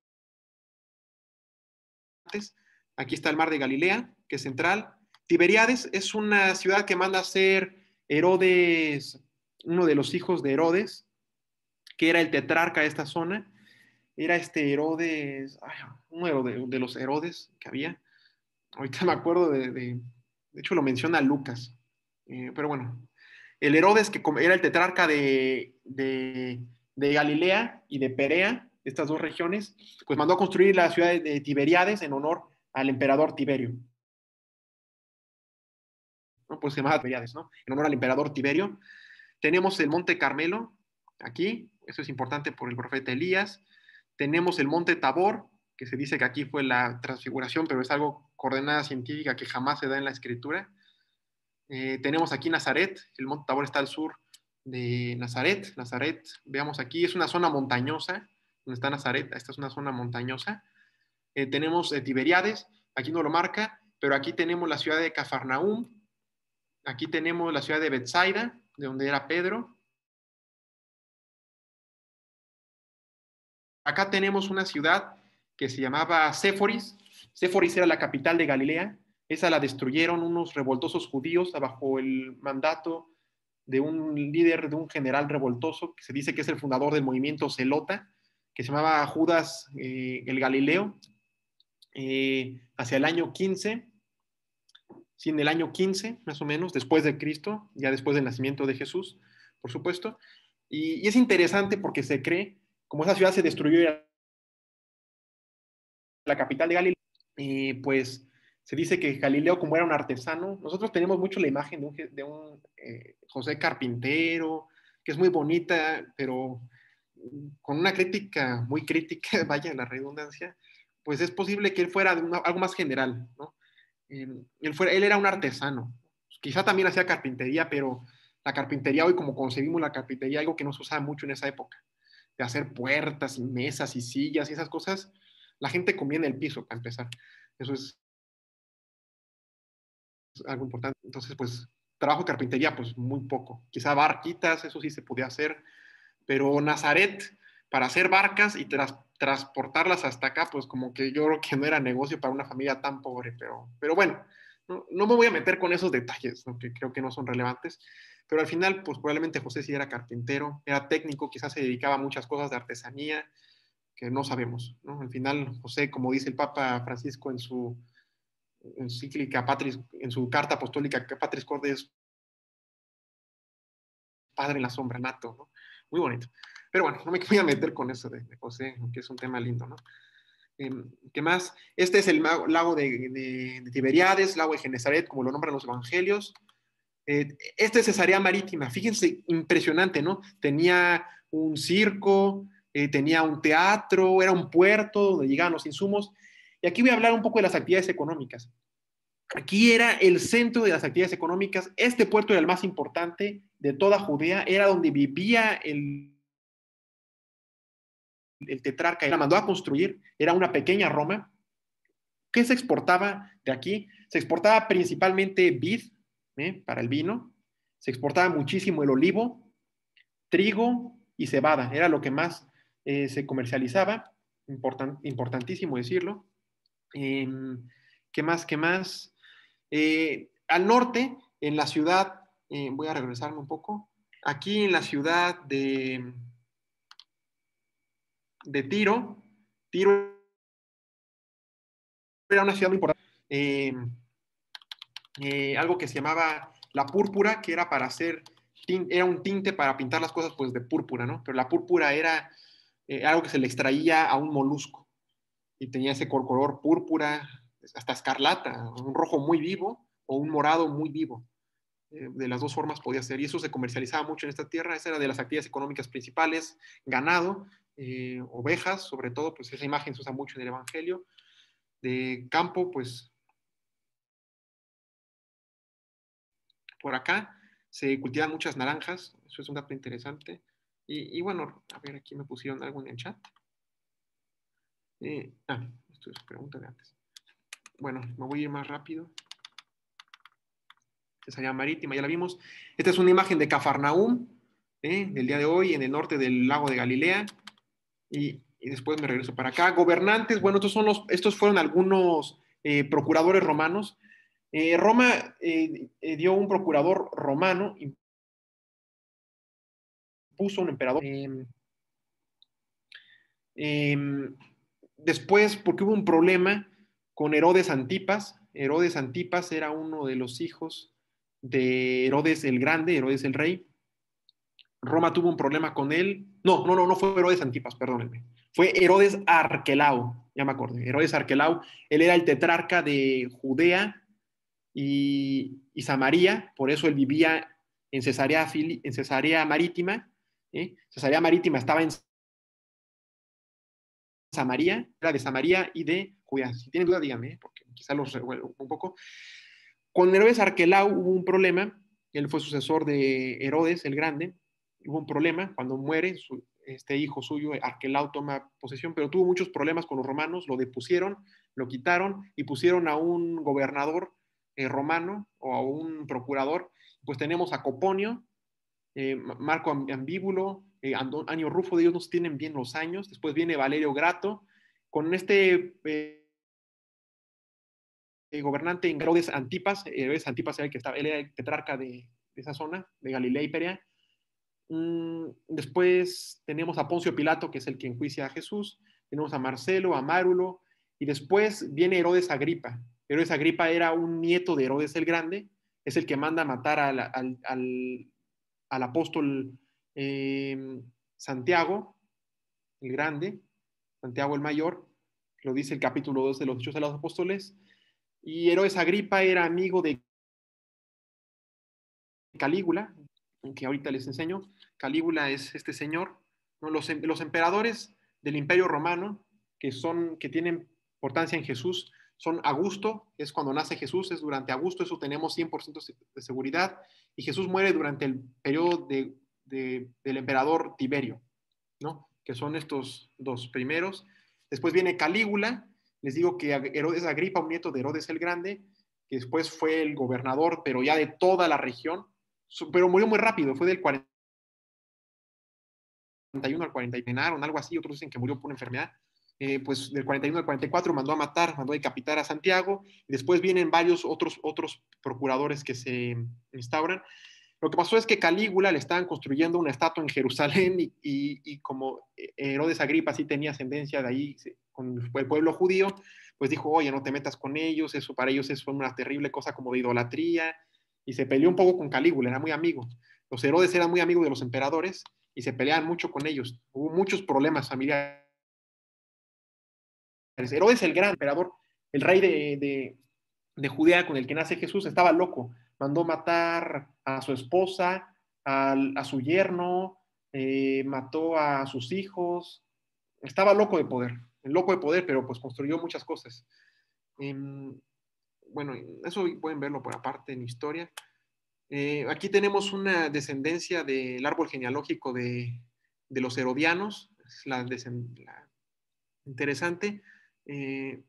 Aquí está el mar de Galilea, que es central. Tiberíades es una ciudad que manda a ser Herodes, uno de los hijos de Herodes. que era el tetrarca de esta zona. Era este Herodes, uno de los Herodes que había. Ahorita me acuerdo de hecho lo menciona Lucas. Pero bueno, el Herodes que era el tetrarca de Galilea y de Perea, estas dos regiones, pues mandó a construir la ciudad de Tiberíades en honor al emperador Tiberio. ¿No? Pues se llamaba Tiberíades, ¿no? En honor al emperador Tiberio. Tenemos el Monte Carmelo, aquí, eso es importante por el profeta Elías. Tenemos el Monte Tabor, que se dice que aquí fue la transfiguración, pero es algo coordenada científica que jamás se da en la escritura. Tenemos aquí Nazaret, el Monte Tabor está al sur de Nazaret. Nazaret, veamos aquí, es una zona montañosa, donde está Nazaret, esta es una zona montañosa. Tenemos Tiberíades, aquí no lo marca, pero aquí tenemos la ciudad de Cafarnaúm, aquí tenemos la ciudad de Betsaida, de donde era Pedro. Acá tenemos una ciudad que se llamaba Séforis. Séforis era la capital de Galilea. Esa la destruyeron unos revoltosos judíos bajo el mandato de un líder, de un general revoltoso, que se dice que es el fundador del movimiento Zelota, que se llamaba Judas el Galileo, hacia el año 15, sí, en el año 15, más o menos, después de Cristo, ya después del nacimiento de Jesús, por supuesto. Y es interesante porque se cree, como esa ciudad se destruyó, la capital de Galilea, pues se dice que Galileo, como era un artesano, nosotros tenemos mucho la imagen de un José Carpintero, que es muy bonita, pero con una crítica muy crítica, vaya la redundancia, pues es posible que él fuera de algo más general, ¿no? Él era un artesano, quizá también hacía carpintería, pero la carpintería hoy, como concebimos la carpintería, algo que no se usaba mucho en esa época, de hacer puertas y mesas y sillas y esas cosas, la gente comía en el piso, para empezar. Eso es algo importante. Entonces, pues, trabajo de carpintería, pues muy poco. Quizá barquitas, eso sí se podía hacer, pero Nazaret, para hacer barcas y transportarlas hasta acá, pues como que yo creo que no era negocio para una familia tan pobre, pero bueno, no me voy a meter con esos detalles, ¿no? Que creo que no son relevantes, pero al final, pues probablemente José sí era carpintero, era técnico, quizás se dedicaba a muchas cosas de artesanía, que no sabemos, ¿no? Al final, José, como dice el Papa Francisco en su encíclica Patris, en su carta apostólica Patris Corde, es padre en la sombra, nato, ¿no? Muy bonito. Pero bueno, no me voy a meter con eso de José, que es un tema lindo, ¿no? ¿Qué más? Este es el lago de Tiberíades, lago de Genesaret, como lo nombran los evangelios. Esta es Cesarea Marítima, fíjense, impresionante, ¿no? Tenía un circo, tenía un teatro, era un puerto donde llegaban los insumos. Y aquí voy a hablar un poco de las actividades económicas. Aquí era el centro de las actividades económicas. Este puerto era el más importante de toda Judea, era donde vivía el tetrarca. La mandó a construir, era una pequeña Roma. ¿Qué se exportaba de aquí? Se exportaba principalmente vid, para el vino. Se exportaba muchísimo el olivo, trigo y cebada. Era lo que más se comercializaba. Importantísimo decirlo. ¿Qué más? ¿Qué más? Al norte, en la ciudad, voy a regresarme un poco, aquí en la ciudad de Tiro, Tiro era una ciudad muy importante, algo que se llamaba la púrpura, que era para hacer, era un tinte para pintar las cosas pues de púrpura, ¿no? Pero la púrpura era algo que se le extraía a un molusco y tenía ese color púrpura, hasta escarlata, un rojo muy vivo o un morado muy vivo. De las dos formas podía ser, y eso se comercializaba mucho en esta tierra. Esa era de las actividades económicas principales: ganado, ovejas, sobre todo, pues esa imagen se usa mucho en el Evangelio. De campo, pues por acá se cultivan muchas naranjas, eso es un dato interesante. Y bueno, a ver, aquí me pusieron algo en el chat. Esto es pregunta de antes. Bueno, me voy a ir más rápido. Cesarea Marítima, ya la vimos. Esta es una imagen de Cafarnaúm, del día de hoy, en el norte del lago de Galilea. Y después me regreso para acá. Gobernantes, bueno, estos fueron algunos procuradores romanos. Roma dio un procurador romano, puso un emperador. Eh, Después, porque hubo un problema con Herodes Antipas. Herodes Antipas era uno de los hijos de Herodes el Grande, Herodes el Rey. Roma tuvo un problema con él. No fue Herodes Antipas, perdónenme. Fue Herodes Arquelao, ya me acordé. Herodes Arquelao, él era el tetrarca de Judea y Samaria, por eso él vivía en Cesarea Marítima. Cesarea Marítima estaba en Samaria, era de Samaria y de Judea. Si tienen duda, díganme, porque quizá los revuelvo un poco. Con Herodes Arquelao hubo un problema, él fue sucesor de Herodes el Grande, hubo un problema, cuando muere este hijo suyo, Arquelao toma posesión, pero tuvo muchos problemas con los romanos, lo depusieron, lo quitaron y pusieron a un gobernador romano o a un procurador. Pues tenemos a Coponio, Marco Ambíbulo, Anio Rufo, de ellos no se tienen bien los años. Después viene Valerio Grato, con este gobernante en Herodes Antipas. Herodes Antipas era el que estaba, él era el tetrarca de esa zona, de Galilea y Perea. Después tenemos a Poncio Pilato, que es el que enjuicia a Jesús. Tenemos a Marcelo, a Márulo, y después viene Herodes Agripa. Herodes Agripa era un nieto de Herodes el Grande, es el que manda a matar al apóstol Santiago el Grande, Santiago el Mayor, lo dice el capítulo 2 de los Hechos de los Apóstoles. Y Herodes Agripa era amigo de Calígula, que ahorita les enseño. Calígula es este señor, ¿no? Los emperadores del Imperio Romano, que tienen importancia en Jesús, son Augusto, es cuando nace Jesús, es durante Augusto, eso tenemos 100% de seguridad, y Jesús muere durante el periodo del emperador Tiberio, ¿no? Que son estos dos primeros. Después viene Calígula, les digo que Herodes Agripa, un nieto de Herodes el Grande, que después fue el gobernador, pero ya de toda la región, pero murió muy rápido, fue del 41 al 40 y penaron, algo así, otros dicen que murió por una enfermedad. Pues del 41 al 44 mandó a matar, mandó a decapitar a Santiago, y después vienen varios otros procuradores que se instauran. Lo que pasó es que Calígula le estaban construyendo una estatua en Jerusalén y como Herodes Agripa sí tenía ascendencia de ahí con el pueblo judío, pues dijo, oye, no te metas con ellos, eso para ellos es una terrible cosa como de idolatría, y se peleó un poco con Calígula, era muy amigo. Los Herodes eran muy amigos de los emperadores y se peleaban mucho con ellos. Hubo muchos problemas familiares. Herodes el gran emperador, el rey de Judea con el que nace Jesús, estaba loco. Mandó matar a su esposa, a su yerno, mató a sus hijos. Estaba loco de poder, pero pues construyó muchas cosas. Eh, bueno, eso pueden verlo por aparte en historia. Aquí tenemos una descendencia del árbol genealógico de los herodianos. Es la interesante. Eh,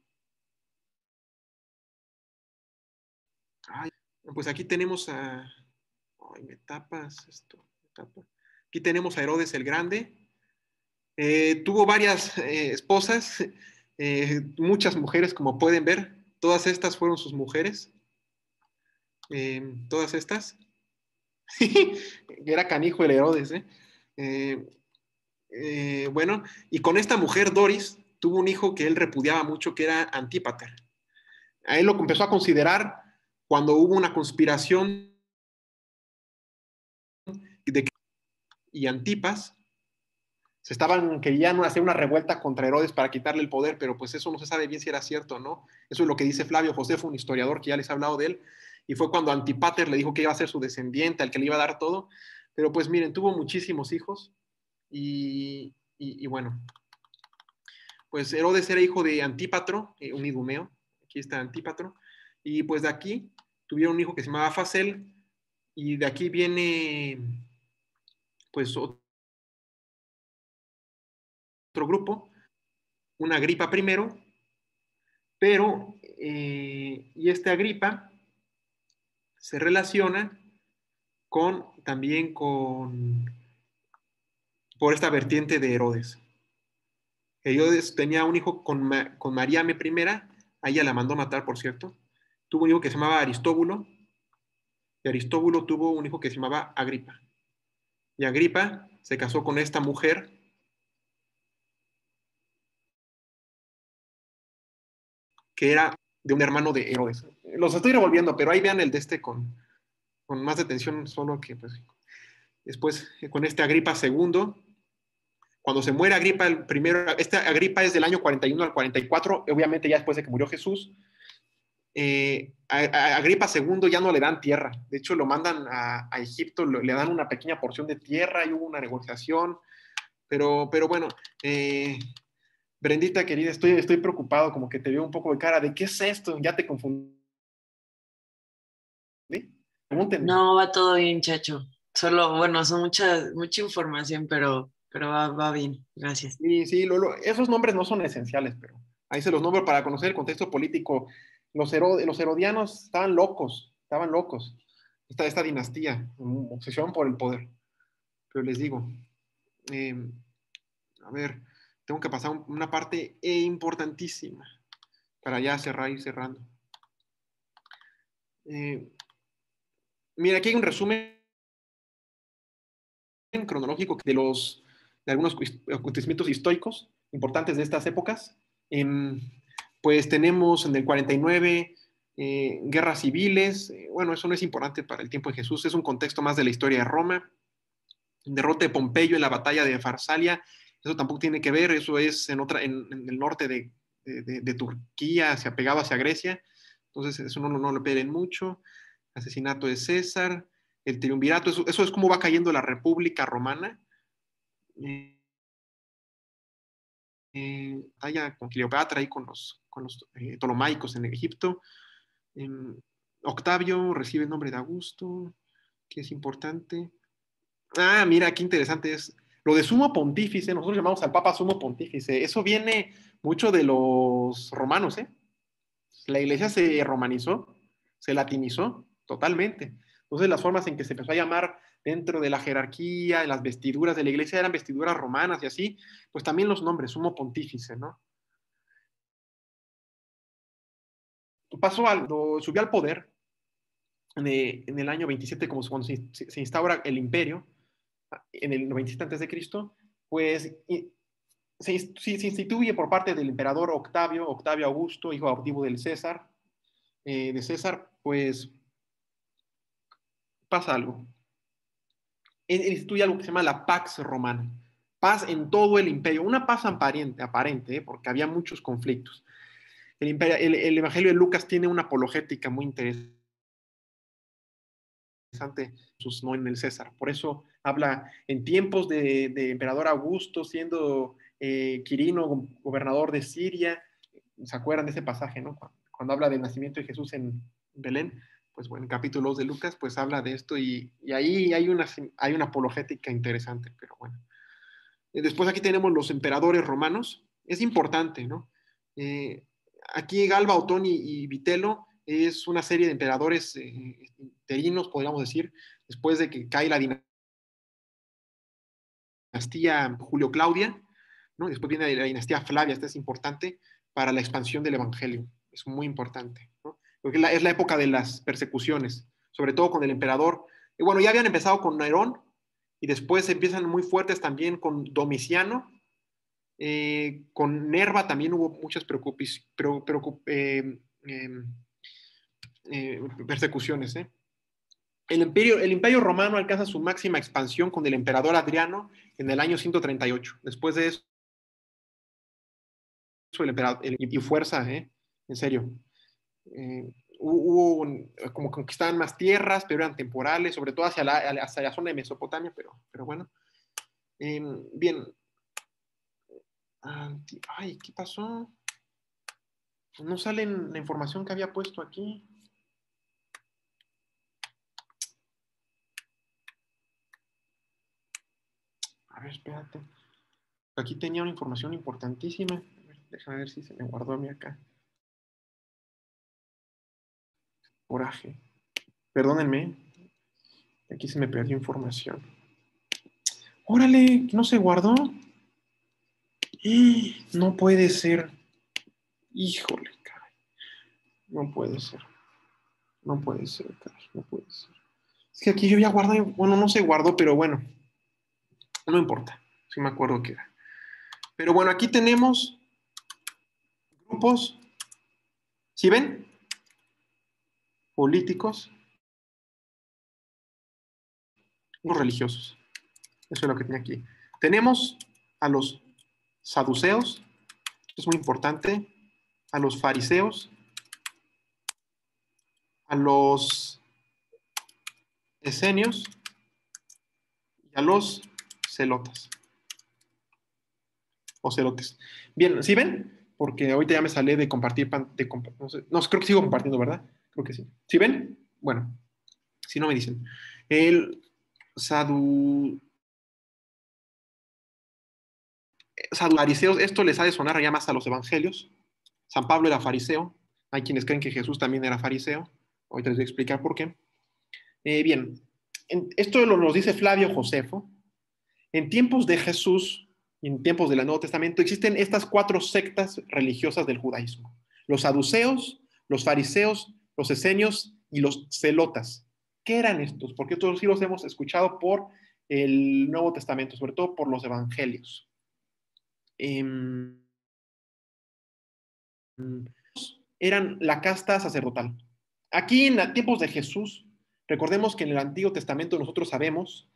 ay, pues aquí tenemos a... Ay, me tapas esto. Me tapa. Aquí tenemos a Herodes el Grande. Tuvo varias esposas, muchas mujeres, como pueden ver. Todas estas fueron sus mujeres. Todas estas. Era canijo el Herodes. Eh, bueno, y con esta mujer, Doris, tuvo un hijo que él repudiaba mucho, que era Antípater. A él lo empezó a considerar cuando hubo una conspiración de que y Antipas querían hacer una revuelta contra Herodes para quitarle el poder, pero pues eso no se sabe bien si era cierto o no. Eso es lo que dice Flavio Josefo, un historiador que ya les he hablado de él, y fue cuando Antipater le dijo que iba a ser su descendiente, al que le iba a dar todo, pero pues miren, tuvo muchísimos hijos, y bueno, pues Herodes era hijo de Antípatro, un idumeo, aquí está Antípatro, y pues de aquí tuvieron un hijo que se llamaba Facel, y de aquí viene pues otro grupo, una Agripa primero, pero y esta Agripa se relaciona también por esta vertiente de Herodes. Herodes tenía un hijo con Mariame primera, a ella la mandó matar, por cierto. Tuvo un hijo que se llamaba Aristóbulo, y Aristóbulo tuvo un hijo que se llamaba Agripa. Y Agripa se casó con esta mujer, que era de un hermano de Herodes. Los estoy revolviendo, pero ahí vean el de este con más detención, solo que pues, después con este Agripa segundo. Cuando se muere Agripa el primero, este Agripa es del año 41 al 44, obviamente ya después de que murió Jesús. A Agripa II ya no le dan tierra, de hecho lo mandan a Egipto, le dan una pequeña porción de tierra y hubo una negociación, pero bueno, Brendita querida, estoy preocupado, como que te veo un poco de cara, ¿de qué es esto? Ya te confundí. Pregúntenme.
No, va todo bien, chacho. Solo, bueno, son mucha información, pero va bien. Gracias.
Sí, sí, esos nombres no son esenciales, pero ahí se los nombro para conocer el contexto político. Los herodianos estaban locos. Esta dinastía, obsesión por el poder. Pero les digo, eh, a ver, tengo que pasar una parte importantísima para ya ir cerrando. Eh, mira, aquí hay un resumen cronológico de algunos acontecimientos históricos importantes de estas épocas. Pues tenemos en el 49 guerras civiles. Bueno, eso no es importante para el tiempo de Jesús, es un contexto más de la historia de Roma. Derrota de Pompeyo en la batalla de Farsalia, eso tampoco tiene que ver, eso es en el norte de Turquía, pegado hacia Grecia, entonces eso no lo piden mucho. Asesinato de César, el triunvirato, eso es como va cayendo la República Romana. Batalla con Cleopatra y con los Ptolomaicos en Egipto. Eh, Octavio recibe el nombre de Augusto, que es importante. Ah, mira, qué interesante es. Lo de sumo pontífice, nosotros llamamos al Papa sumo pontífice, eso viene mucho de los romanos, ¿eh? La iglesia se romanizó, se latinizó totalmente. Entonces las formas en que se empezó a llamar dentro de la jerarquía, las vestiduras de la iglesia eran vestiduras romanas y así, pues también los nombres, sumo pontífice, ¿no? Pasó algo, subió al poder en el año 27, como cuando se instaura el imperio, en el 97 antes de Cristo, pues se instituye por parte del emperador Octavio Augusto, hijo adoptivo de César, pues pasa algo. Él instituye algo que se llama la Pax Romana, paz en todo el imperio, una paz aparente, porque había muchos conflictos. El Evangelio de Lucas tiene una apologética muy interesante, no en el César. Por eso habla en tiempos de emperador Augusto, siendo Quirino gobernador de Siria. ¿Se acuerdan de ese pasaje, no? Cuando habla del nacimiento de Jesús en Belén, pues bueno, en capítulos de Lucas, pues habla de esto y ahí hay una apologética interesante, pero bueno. Después aquí tenemos los emperadores romanos. Es importante, ¿no? Eh, Aquí Galba, Otón y Vitelo es una serie de emperadores interinos, podríamos decir, después de que cae la dinastía Julio-Claudia, ¿no? Después viene la dinastía Flavia, esta es importante para la expansión del Evangelio, es muy importante, ¿no? Porque es la época de las persecuciones, sobre todo con el emperador. Y bueno, ya habían empezado con Nerón y después empiezan muy fuertes también con Domiciano. Con Nerva también hubo muchas persecuciones. El imperio romano alcanza su máxima expansión con el emperador Adriano en el año 138. Después de eso, y fuerza, en serio. Hubo como conquistaban más tierras, pero eran temporales, sobre todo hacia la zona de Mesopotamia, pero bueno. Bien. Ay, ¿qué pasó? No sale la información que había puesto aquí. A ver, espérate. Aquí tenía una información importantísima. A ver, déjame ver si se me guardó a mí acá. Coraje. Perdónenme. Aquí se me perdió información. Órale, ¿no se guardó? No puede ser. Híjole, caray. No puede ser. No puede ser, caray. No puede ser. Es que aquí yo ya guardé. Bueno, no se guardó, pero bueno. No importa. Sí me acuerdo que era. Pero bueno, aquí tenemos grupos ¿Sí ven? Políticos, los religiosos. Eso es lo que tenía aquí. Tenemos a los saduceos, es muy importante, a los fariseos, a los esenios y a los celotas o celotes. Bien, ¿sí ven? Porque ahorita ya me salí de compartir, no, sé, no, creo que sigo compartiendo, ¿verdad? Creo que sí. ¿Sí ven? Bueno, si no me dicen. El sadu, fariseos, esto les ha de sonar ya más a los evangelios. San Pablo era fariseo. Hay quienes creen que Jesús también era fariseo. Ahorita les voy a explicar por qué. Bien, esto nos dice Flavio Josefo. En tiempos de Jesús, en tiempos del Nuevo Testamento, existen estas 4 sectas religiosas del judaísmo. Los saduceos, los fariseos, los esenios y los celotas. ¿Qué eran estos? Porque todos sí los hemos escuchado por el Nuevo Testamento, sobre todo por los evangelios. Eran la casta sacerdotal. Aquí en tiempos de Jesús, recordemos que en el Antiguo Testamento nosotros sabemos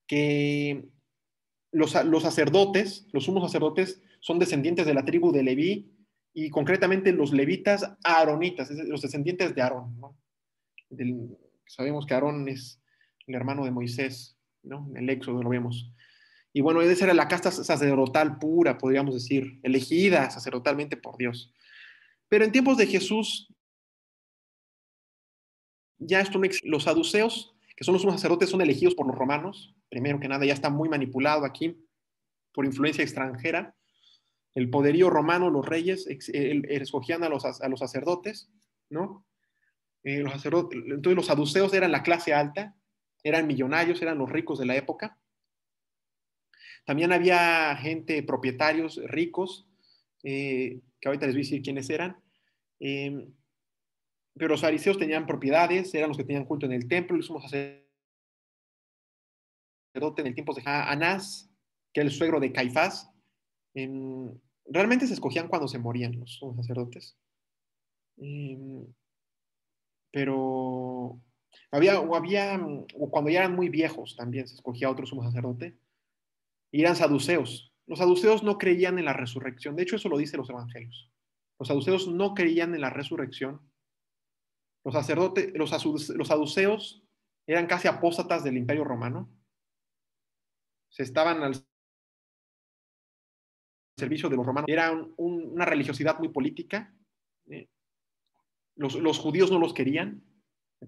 que los sacerdotes, los sumos sacerdotes, son descendientes de la tribu de Leví y concretamente los levitas aaronitas, es decir, los descendientes de Aarón, ¿no? Sabemos que Aarón es el hermano de Moisés, ¿no? En el Éxodo lo vemos. Y bueno, esa era la casta sacerdotal pura, podríamos decir, elegida sacerdotalmente por Dios. Pero en tiempos de Jesús, ya esto no existe. Los saduceos, que son los sumos sacerdotes, son elegidos por los romanos. Primero que nada, ya está muy manipulado aquí por influencia extranjera. El poderío romano, los reyes, escogían a los sacerdotes, ¿no? Entonces los saduceos eran la clase alta, eran millonarios, eran los ricos de la época. También había gente, propietarios ricos, que ahorita les voy a decir quiénes eran. Eh, pero los fariseos tenían propiedades, eran los que tenían culto en el templo, el sumo sacerdote en el tiempo de Anás, que era el suegro de Caifás. Realmente se escogían cuando se morían los sumos sacerdotes. Eh, pero o cuando ya eran muy viejos también se escogía otro sumo sacerdote, y eran saduceos. Los saduceos no creían en la resurrección, de hecho eso lo dicen los evangelios. Los saduceos no creían en la resurrección. Los sacerdotes, los saduceos eran casi apóstatas del Imperio Romano, se estaban al servicio de los romanos, era una religiosidad muy política. eh, los judíos no los querían,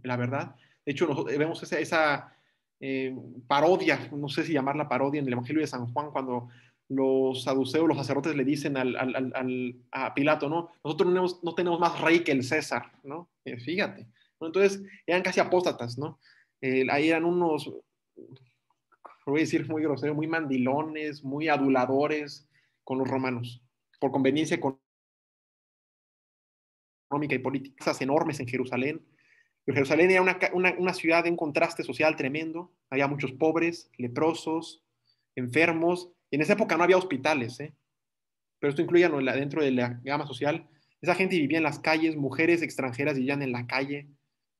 la verdad. De hecho, vemos esa parodia, no sé si llamarla parodia, en el Evangelio de San Juan, cuando los saduceos, los sacerdotes le dicen a Pilato, ¿no? Nosotros no tenemos más rey que el César, ¿no? Fíjate. ¿No? Entonces, eran casi apóstatas, ¿no? Ahí eran unos, voy a decir muy grosero, muy mandilones, muy aduladores con los romanos, por conveniencia económica y política, enormes en Jerusalén. Pero Jerusalén era una ciudad de un contraste social tremendo. Había muchos pobres, leprosos, enfermos. Y en esa época no había hospitales, ¿eh? Pero esto incluía, ¿no?, dentro de la gama social. Esa gente vivía en las calles, mujeres extranjeras vivían en la calle,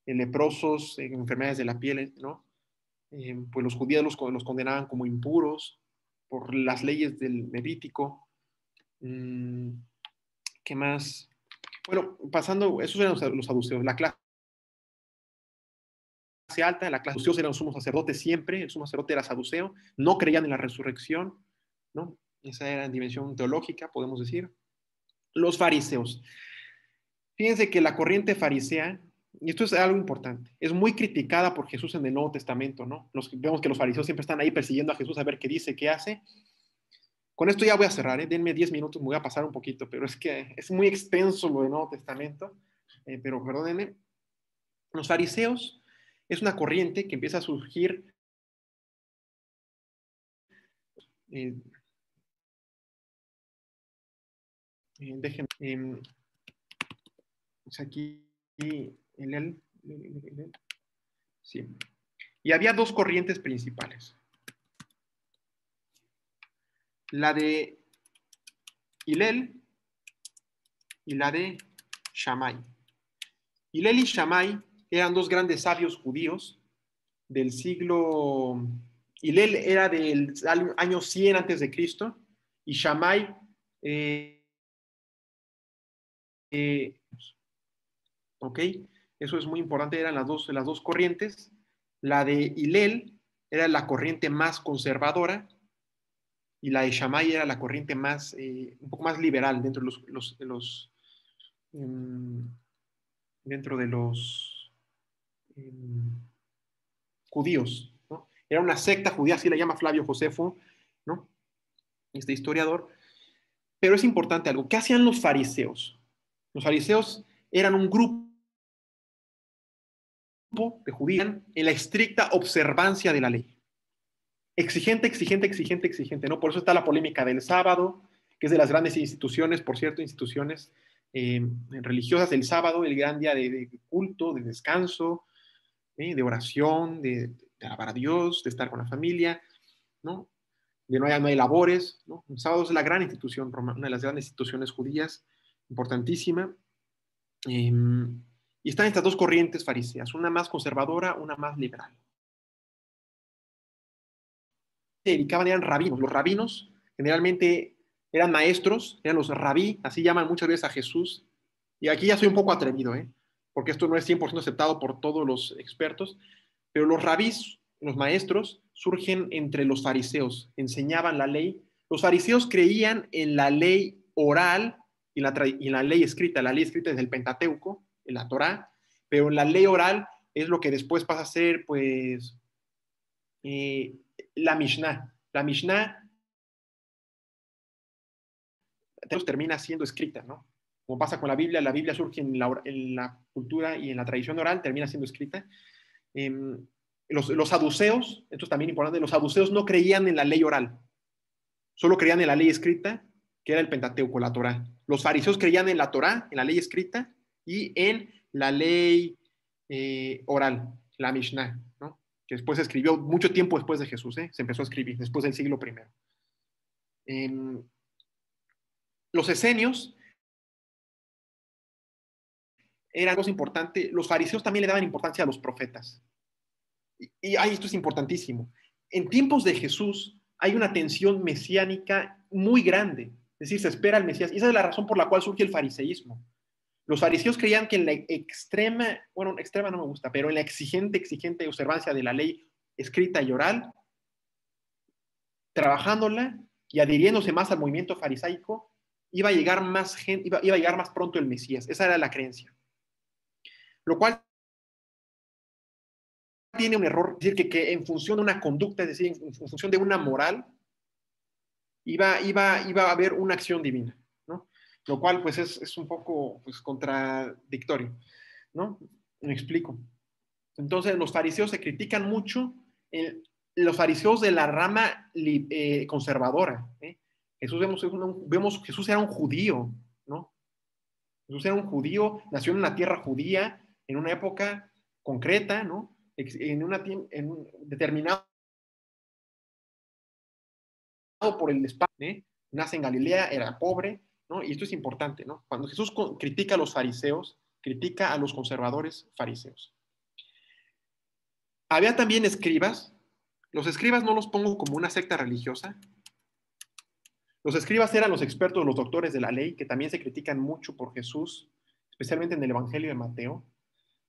leprosos, enfermedades de la piel, ¿no? Pues los judíos los condenaban como impuros por las leyes del Levítico. ¿Qué más? Bueno, pasando, esos eran los saduceos. La clase alta, la clase saduceos eran los sumos sacerdotes siempre, el sumo sacerdote era saduceo, no creían en la resurrección, ¿no? Esa era en dimensión teológica, podemos decir. Los fariseos. Fíjense que la corriente farisea, y esto es algo importante, es muy criticada por Jesús en el Nuevo Testamento, ¿no? Vemos que los fariseos siempre están ahí persiguiendo a Jesús a ver qué dice, qué hace. Con esto ya voy a cerrar, ¿eh? Denme 10 minutos, me voy a pasar un poquito, pero es que es muy extenso lo del Nuevo Testamento, pero perdónenme. Los fariseos es una corriente que empieza a surgir, eh, déjenme, pues aquí, sí. Y había 2 corrientes principales. La de Hillel y la de Shammai. Hillel y Shammai eran dos grandes sabios judíos del siglo... Hillel era del año 100 antes de Cristo y Shammai... ¿ok? Eso es muy importante, eran las dos corrientes. La de Hillel era la corriente más conservadora y la de Shammai era la corriente más, un poco más liberal dentro de dentro de los judíos, ¿no? Era una secta judía, así la llama Flavio Josefo, ¿no? Este historiador. Pero es importante algo. ¿Qué hacían los fariseos? Los fariseos eran un grupo de judíos en la estricta observancia de la ley. Exigente, exigente, exigente, exigente, ¿no? Por eso está la polémica del sábado, que es de las grandes instituciones, por cierto, instituciones religiosas del sábado, el gran día de culto, de descanso, de oración, de alabar a Dios, de estar con la familia, ¿no? De no hay labores, ¿no? El sábado es la gran institución romana, una de las grandes instituciones judías, importantísima. Y están estas dos corrientes fariseas, una más conservadora, una más liberal. Se dedicaban, eran rabinos. Los rabinos generalmente eran maestros, eran los rabí, así llaman muchas veces a Jesús. Y aquí ya soy un poco atrevido, porque esto no es 100% aceptado por todos los expertos, pero los rabís, los maestros, surgen entre los fariseos, enseñaban la ley. Los fariseos creían en la ley oral y en la ley escrita. La ley escrita es el Pentateuco, en la Torá, pero la ley oral es lo que después pasa a ser, pues, la Mishnah. La Mishnah termina siendo escrita, ¿no? Como pasa con la Biblia surge en la cultura y en la tradición oral, termina siendo escrita. Los saduceos, esto es también importante, los saduceos no creían en la ley oral, solo creían en la ley escrita, que era el Pentateuco, la Torá. Los fariseos creían en la Torá, en la ley escrita, y en la ley oral, la Mishnah, ¿no? Que después se escribió mucho tiempo después de Jesús, se empezó a escribir después del siglo I. Los esenios eran cosa importante. Los fariseos también le daban importancia a los profetas. Y esto es importantísimo. En tiempos de Jesús hay una tensión mesiánica muy grande. Es decir, se espera el Mesías. Y esa es la razón por la cual surge el fariseísmo. Los fariseos creían que en la extrema, bueno, extrema no me gusta, pero en la exigente observancia de la ley escrita y oral, trabajándola y adhiriéndose más al movimiento farisaico, iba a llegar más gente, iba a llegar más pronto el Mesías. Esa era la creencia. Lo cual tiene un error, es decir, que en función de una conducta, es decir, en función de una moral, iba a haber una acción divina, ¿no? Lo cual, pues, es un poco, pues, contradictorio, ¿no? Me explico. Entonces, los fariseos se critican mucho, los fariseos de la rama conservadora, ¿eh? Jesús era un judío, ¿no? Jesús era un judío, nació en una tierra judía, en una época concreta, ¿no? En un determinado por el espacio, nace en Galilea, era pobre, ¿no? Y esto es importante, ¿no? Cuando Jesús critica a los fariseos, critica a los conservadores fariseos. Había también escribas. Los escribas no los pongo como una secta religiosa. Los escribas eran los expertos, los doctores de la ley, que también se critican mucho por Jesús, especialmente en el Evangelio de Mateo.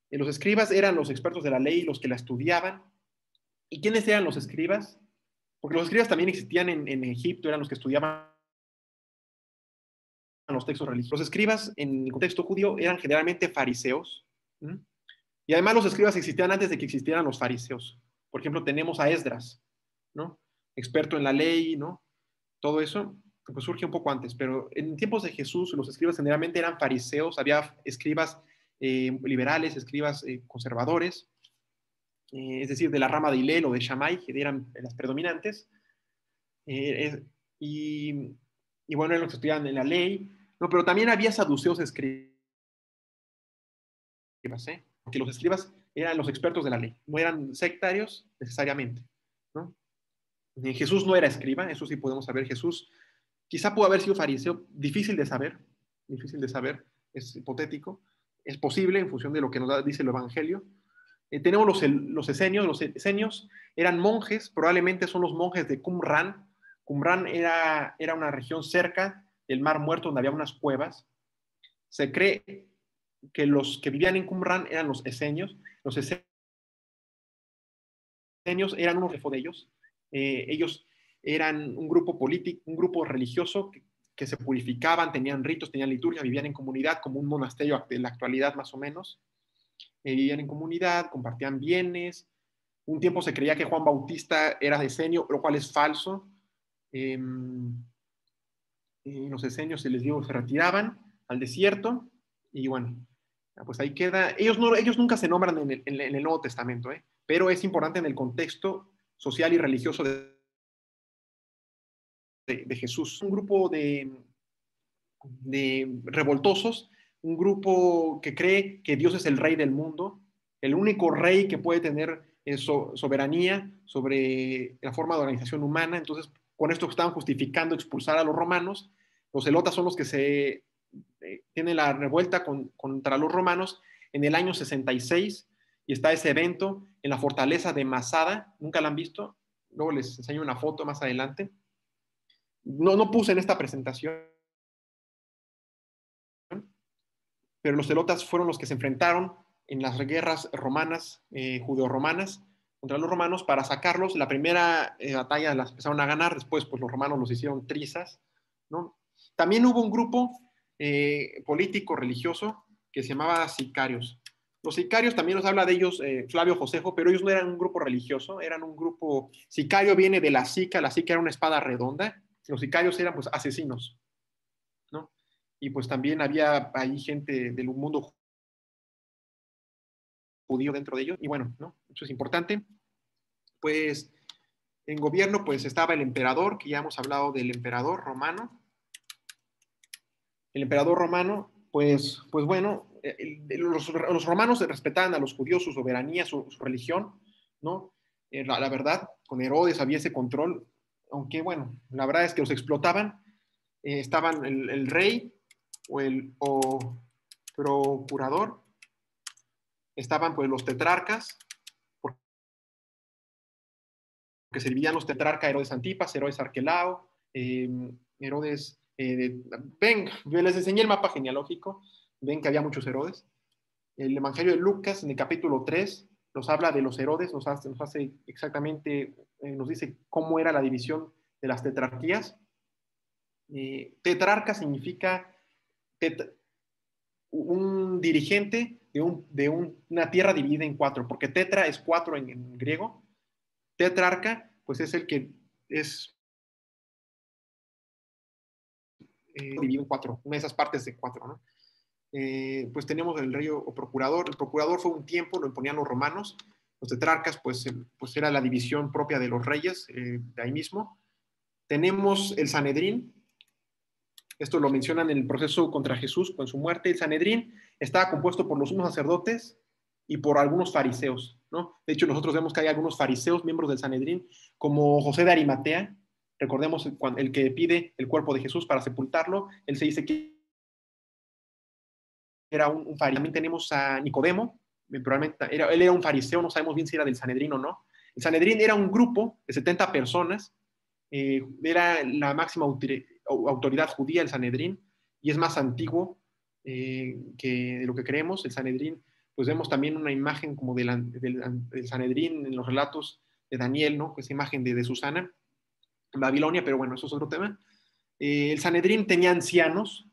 Y los escribas eran los expertos de la ley, los que la estudiaban. ¿Y quiénes eran los escribas? Porque los escribas también existían en Egipto, eran los que estudiaban los textos religiosos. Los escribas en el contexto judío eran generalmente fariseos. ¿Mm? Y además los escribas existían antes de que existieran los fariseos. Por ejemplo, tenemos a Esdras, ¿no? Experto en la ley, ¿no? Todo eso pues surge un poco antes, pero en tiempos de Jesús los escribas generalmente eran fariseos, había escribas liberales, escribas conservadores, es decir, de la rama de Hillel o de Shammai, que eran las predominantes, y bueno, eran los que estudiaban en la ley, ¿no? Pero también había saduceos escribas, porque los escribas eran los expertos de la ley, no eran sectarios necesariamente, ¿no? Jesús no era escriba, eso sí podemos saber. Jesús quizá pudo haber sido fariseo, difícil de saber, es hipotético, es posible en función de lo que dice el Evangelio. Tenemos los esenios. Los esenios eran monjes, probablemente son los monjes de Qumran. Qumran era una región cerca del Mar Muerto donde había unas cuevas. Se cree que los que vivían en Qumran eran los esenios. Los esenios eran unos de ellos. Ellos eran un grupo político, un grupo religioso que se purificaban, tenían ritos, tenían liturgia, vivían en comunidad como un monasterio de la actualidad más o menos. Vivían en comunidad, compartían bienes. Un tiempo se creía que Juan Bautista era esenio, lo cual es falso. Los esenios se les dio, se retiraban al desierto y bueno, pues ahí queda. Ellos nunca se nombran en el Nuevo Testamento, pero es importante en el contexto social y religioso de Jesús. Un grupo de revoltosos, un grupo que cree que Dios es el rey del mundo, el único rey que puede tener soberanía sobre la forma de organización humana. Entonces, con esto estaban justificando expulsar a los romanos. Los celotas son los que tienen la revuelta contra los romanos en el año 66 y está ese evento en la fortaleza de Masada. ¿Nunca la han visto? Luego les enseño una foto más adelante. No puse en esta presentación, pero los celotas fueron los que se enfrentaron en las guerras romanas, judeo-romanas, contra los romanos para sacarlos. La primera batalla las empezaron a ganar, después pues los romanos los hicieron trizas, ¿no? También hubo un grupo político religioso que se llamaba sicarios. Los sicarios también nos habla de ellos Flavio Josefo, pero ellos no eran un grupo religioso, eran un grupo. Sicario viene de la sica era una espada redonda, los sicarios eran pues asesinos, ¿no? Y pues también había ahí gente del mundo judío dentro de ellos, y bueno, ¿no? Eso es importante. Pues en gobierno pues estaba el emperador, que ya hemos hablado del emperador romano. El emperador romano, pues bueno, los romanos respetaban a los judíos su soberanía, su religión, ¿no? La verdad, con Herodes había ese control, aunque bueno, la verdad es que los explotaban. Estaban el rey o procurador, estaban pues los tetrarcas, porque se dividían los tetrarcas: Herodes Antipas, Herodes Arquelao, Herodes. Ven, les enseñé el mapa genealógico, ven que había muchos Herodes. El Evangelio de Lucas, en el capítulo 3, nos habla de los Herodes, nos hace exactamente, nos dice cómo era la división de las tetrarquías. Tetrarca significa un dirigente de una tierra dividida en cuatro, porque tetra es cuatro en griego. Tetrarca, pues es el que es dividido en cuatro, una de esas partes de cuatro, ¿no? Pues tenemos el rey o procurador. El procurador fue un tiempo, lo imponían los romanos. Los tetrarcas, pues era la división propia de los reyes, de ahí mismo. Tenemos el Sanedrín. Esto lo mencionan en el proceso contra Jesús con su muerte. El Sanedrín estaba compuesto por los sumos sacerdotes y por algunos fariseos, ¿no? De hecho, nosotros vemos que hay algunos fariseos, miembros del Sanedrín, como José de Arimatea. Recordemos el que pide el cuerpo de Jesús para sepultarlo. Él se dice que era un fariseo. También tenemos a Nicodemo, probablemente él era un fariseo, no sabemos bien si era del Sanedrín o no. El Sanedrín era un grupo de 70 personas, era la máxima autoridad judía, el Sanedrín, y es más antiguo que de lo que creemos. El Sanedrín, pues vemos también una imagen como del Sanedrín en los relatos de Daniel, ¿no? Esa imagen de Susana en Babilonia, pero bueno, eso es otro tema. El Sanedrín tenía ancianos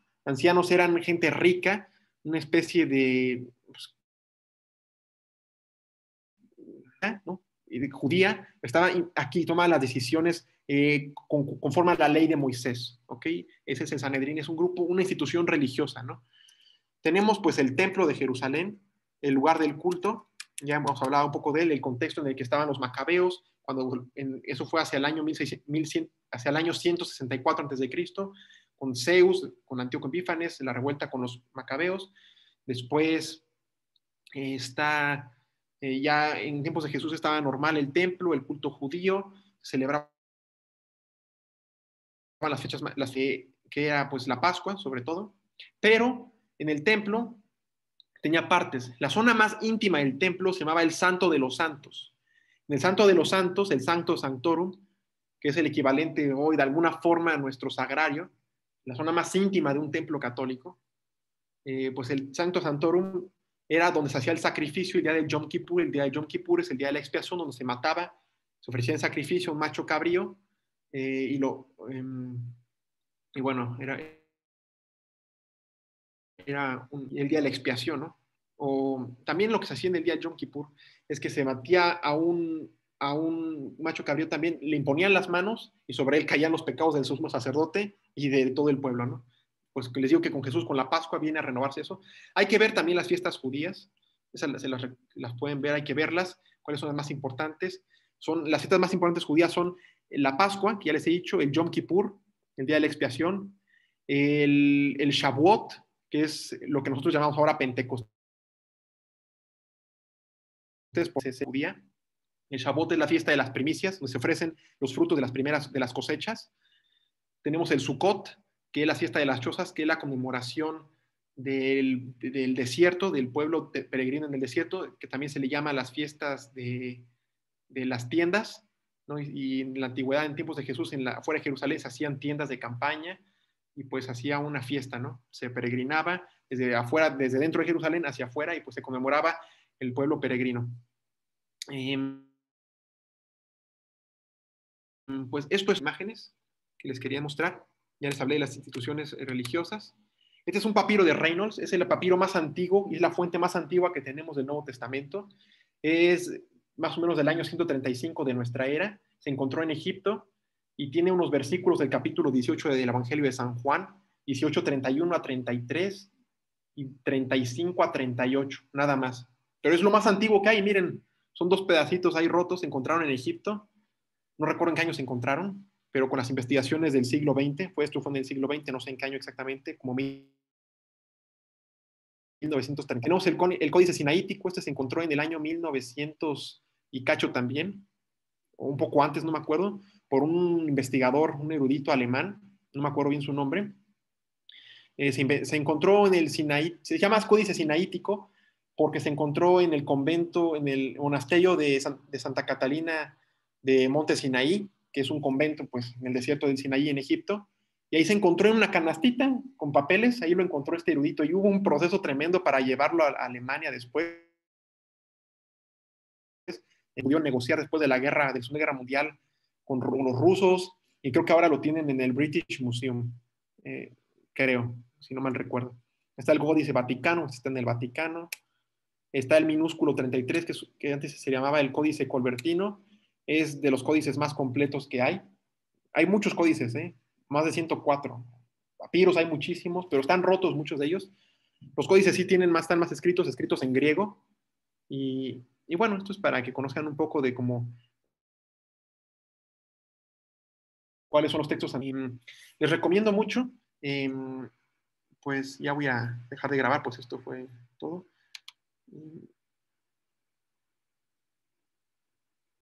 eran gente rica, una especie de, pues, ¿no? De judía, estaba aquí, toma las decisiones conforme a la ley de Moisés, ¿ok? Ese es el Sanedrín, es un grupo, una institución religiosa, ¿no? Tenemos pues el templo de Jerusalén, el lugar del culto, ya hemos hablado un poco de él, el contexto en el que estaban los macabeos, eso fue hacia el año 1100, hacia el año 164 a.C., con Zeus, con Antíoco Epífanes, la revuelta con los macabeos. Después está, ya en tiempos de Jesús estaba normal el templo, el culto judío, celebraban las fechas, que era pues la Pascua sobre todo, pero en el templo tenía partes. La zona más íntima del templo se llamaba el Santo de los Santos. En el Santo de los Santos, el Sancto Sanctorum, que es el equivalente hoy de alguna forma a nuestro sagrario, la zona más íntima de un templo católico, pues el Sancto Sanctorum era donde se hacía el sacrificio el día del Yom Kippur. El día del Yom Kippur es el día de la expiación, donde se mataba, se ofrecía en sacrificio un macho cabrío, y bueno, era el día de la expiación, ¿no? O también lo que se hacía en el día de Yom Kippur es que se matía a un macho cabrío también, le imponían las manos y sobre él caían los pecados del sumo sacerdote y de todo el pueblo, ¿no? Pues les digo que con Jesús, con la Pascua, viene a renovarse eso. Hay que ver también las fiestas judías, esas las pueden ver, hay que verlas, cuáles son las más importantes. Las fiestas más importantes judías son la Pascua, que ya les he dicho, el Yom Kippur, el día de la expiación, el Shavuot, que es lo que nosotros llamamos ahora Pentecostés, por ese día. El Shavuot es la fiesta de las primicias, donde se ofrecen los frutos de las primeras de las cosechas. Tenemos el Sukkot, que es la fiesta de las chozas, que es la conmemoración del desierto, del pueblo peregrino en el desierto, que también se le llama las fiestas de las tiendas, ¿no? Y en la antigüedad, en tiempos de Jesús, afuera de Jerusalén se hacían tiendas de campaña y pues hacía una fiesta, ¿no? Se peregrinaba desde afuera, desde dentro de Jerusalén hacia afuera y pues se conmemoraba el pueblo peregrino. Pues esto es imágenes que les quería mostrar. Ya les hablé de las instituciones religiosas. Este es un papiro de Reynolds, es el papiro más antiguo y es la fuente más antigua que tenemos del Nuevo Testamento. Es más o menos del año 135 de nuestra era. Se encontró en Egipto y tiene unos versículos del capítulo 18 del Evangelio de San Juan, 18, 31 a 33 y 35 a 38, nada más. Pero es lo más antiguo que hay. Miren, son dos pedacitos ahí rotos, se encontraron en Egipto. No recuerdo en qué año se encontraron, pero con las investigaciones del siglo XX, esto fue en el siglo XX, no sé en qué año exactamente, como 1930. Tenemos el Códice Sinaítico, este se encontró en el año 1900 y cacho también, o un poco antes, no me acuerdo, por un investigador, un erudito alemán, no me acuerdo bien su nombre. Se encontró en el Sinaí, se llama Códice Sinaítico porque se encontró en el convento, en el monasterio de Santa Catalina de Monte Sinaí, que es un convento pues, en el desierto del Sinaí en Egipto, y ahí se encontró en una canastita con papeles, ahí lo encontró este erudito, y hubo un proceso tremendo para llevarlo a Alemania después, pudo negociar después de la Segunda Guerra Mundial con los rusos, y creo que ahora lo tienen en el British Museum, creo, si no mal recuerdo. Está el Códice Vaticano, está en el Vaticano. Está el minúsculo 33, que antes se llamaba el Códice Colbertino. Es de los códices más completos que hay. Hay muchos códices, más de 104. Papiros hay muchísimos, pero están rotos muchos de ellos. Los códices sí están más escritos en griego. Y bueno, esto es para que conozcan un poco de cuáles son los textos. Les recomiendo mucho. Pues ya voy a dejar de grabar, pues esto fue todo.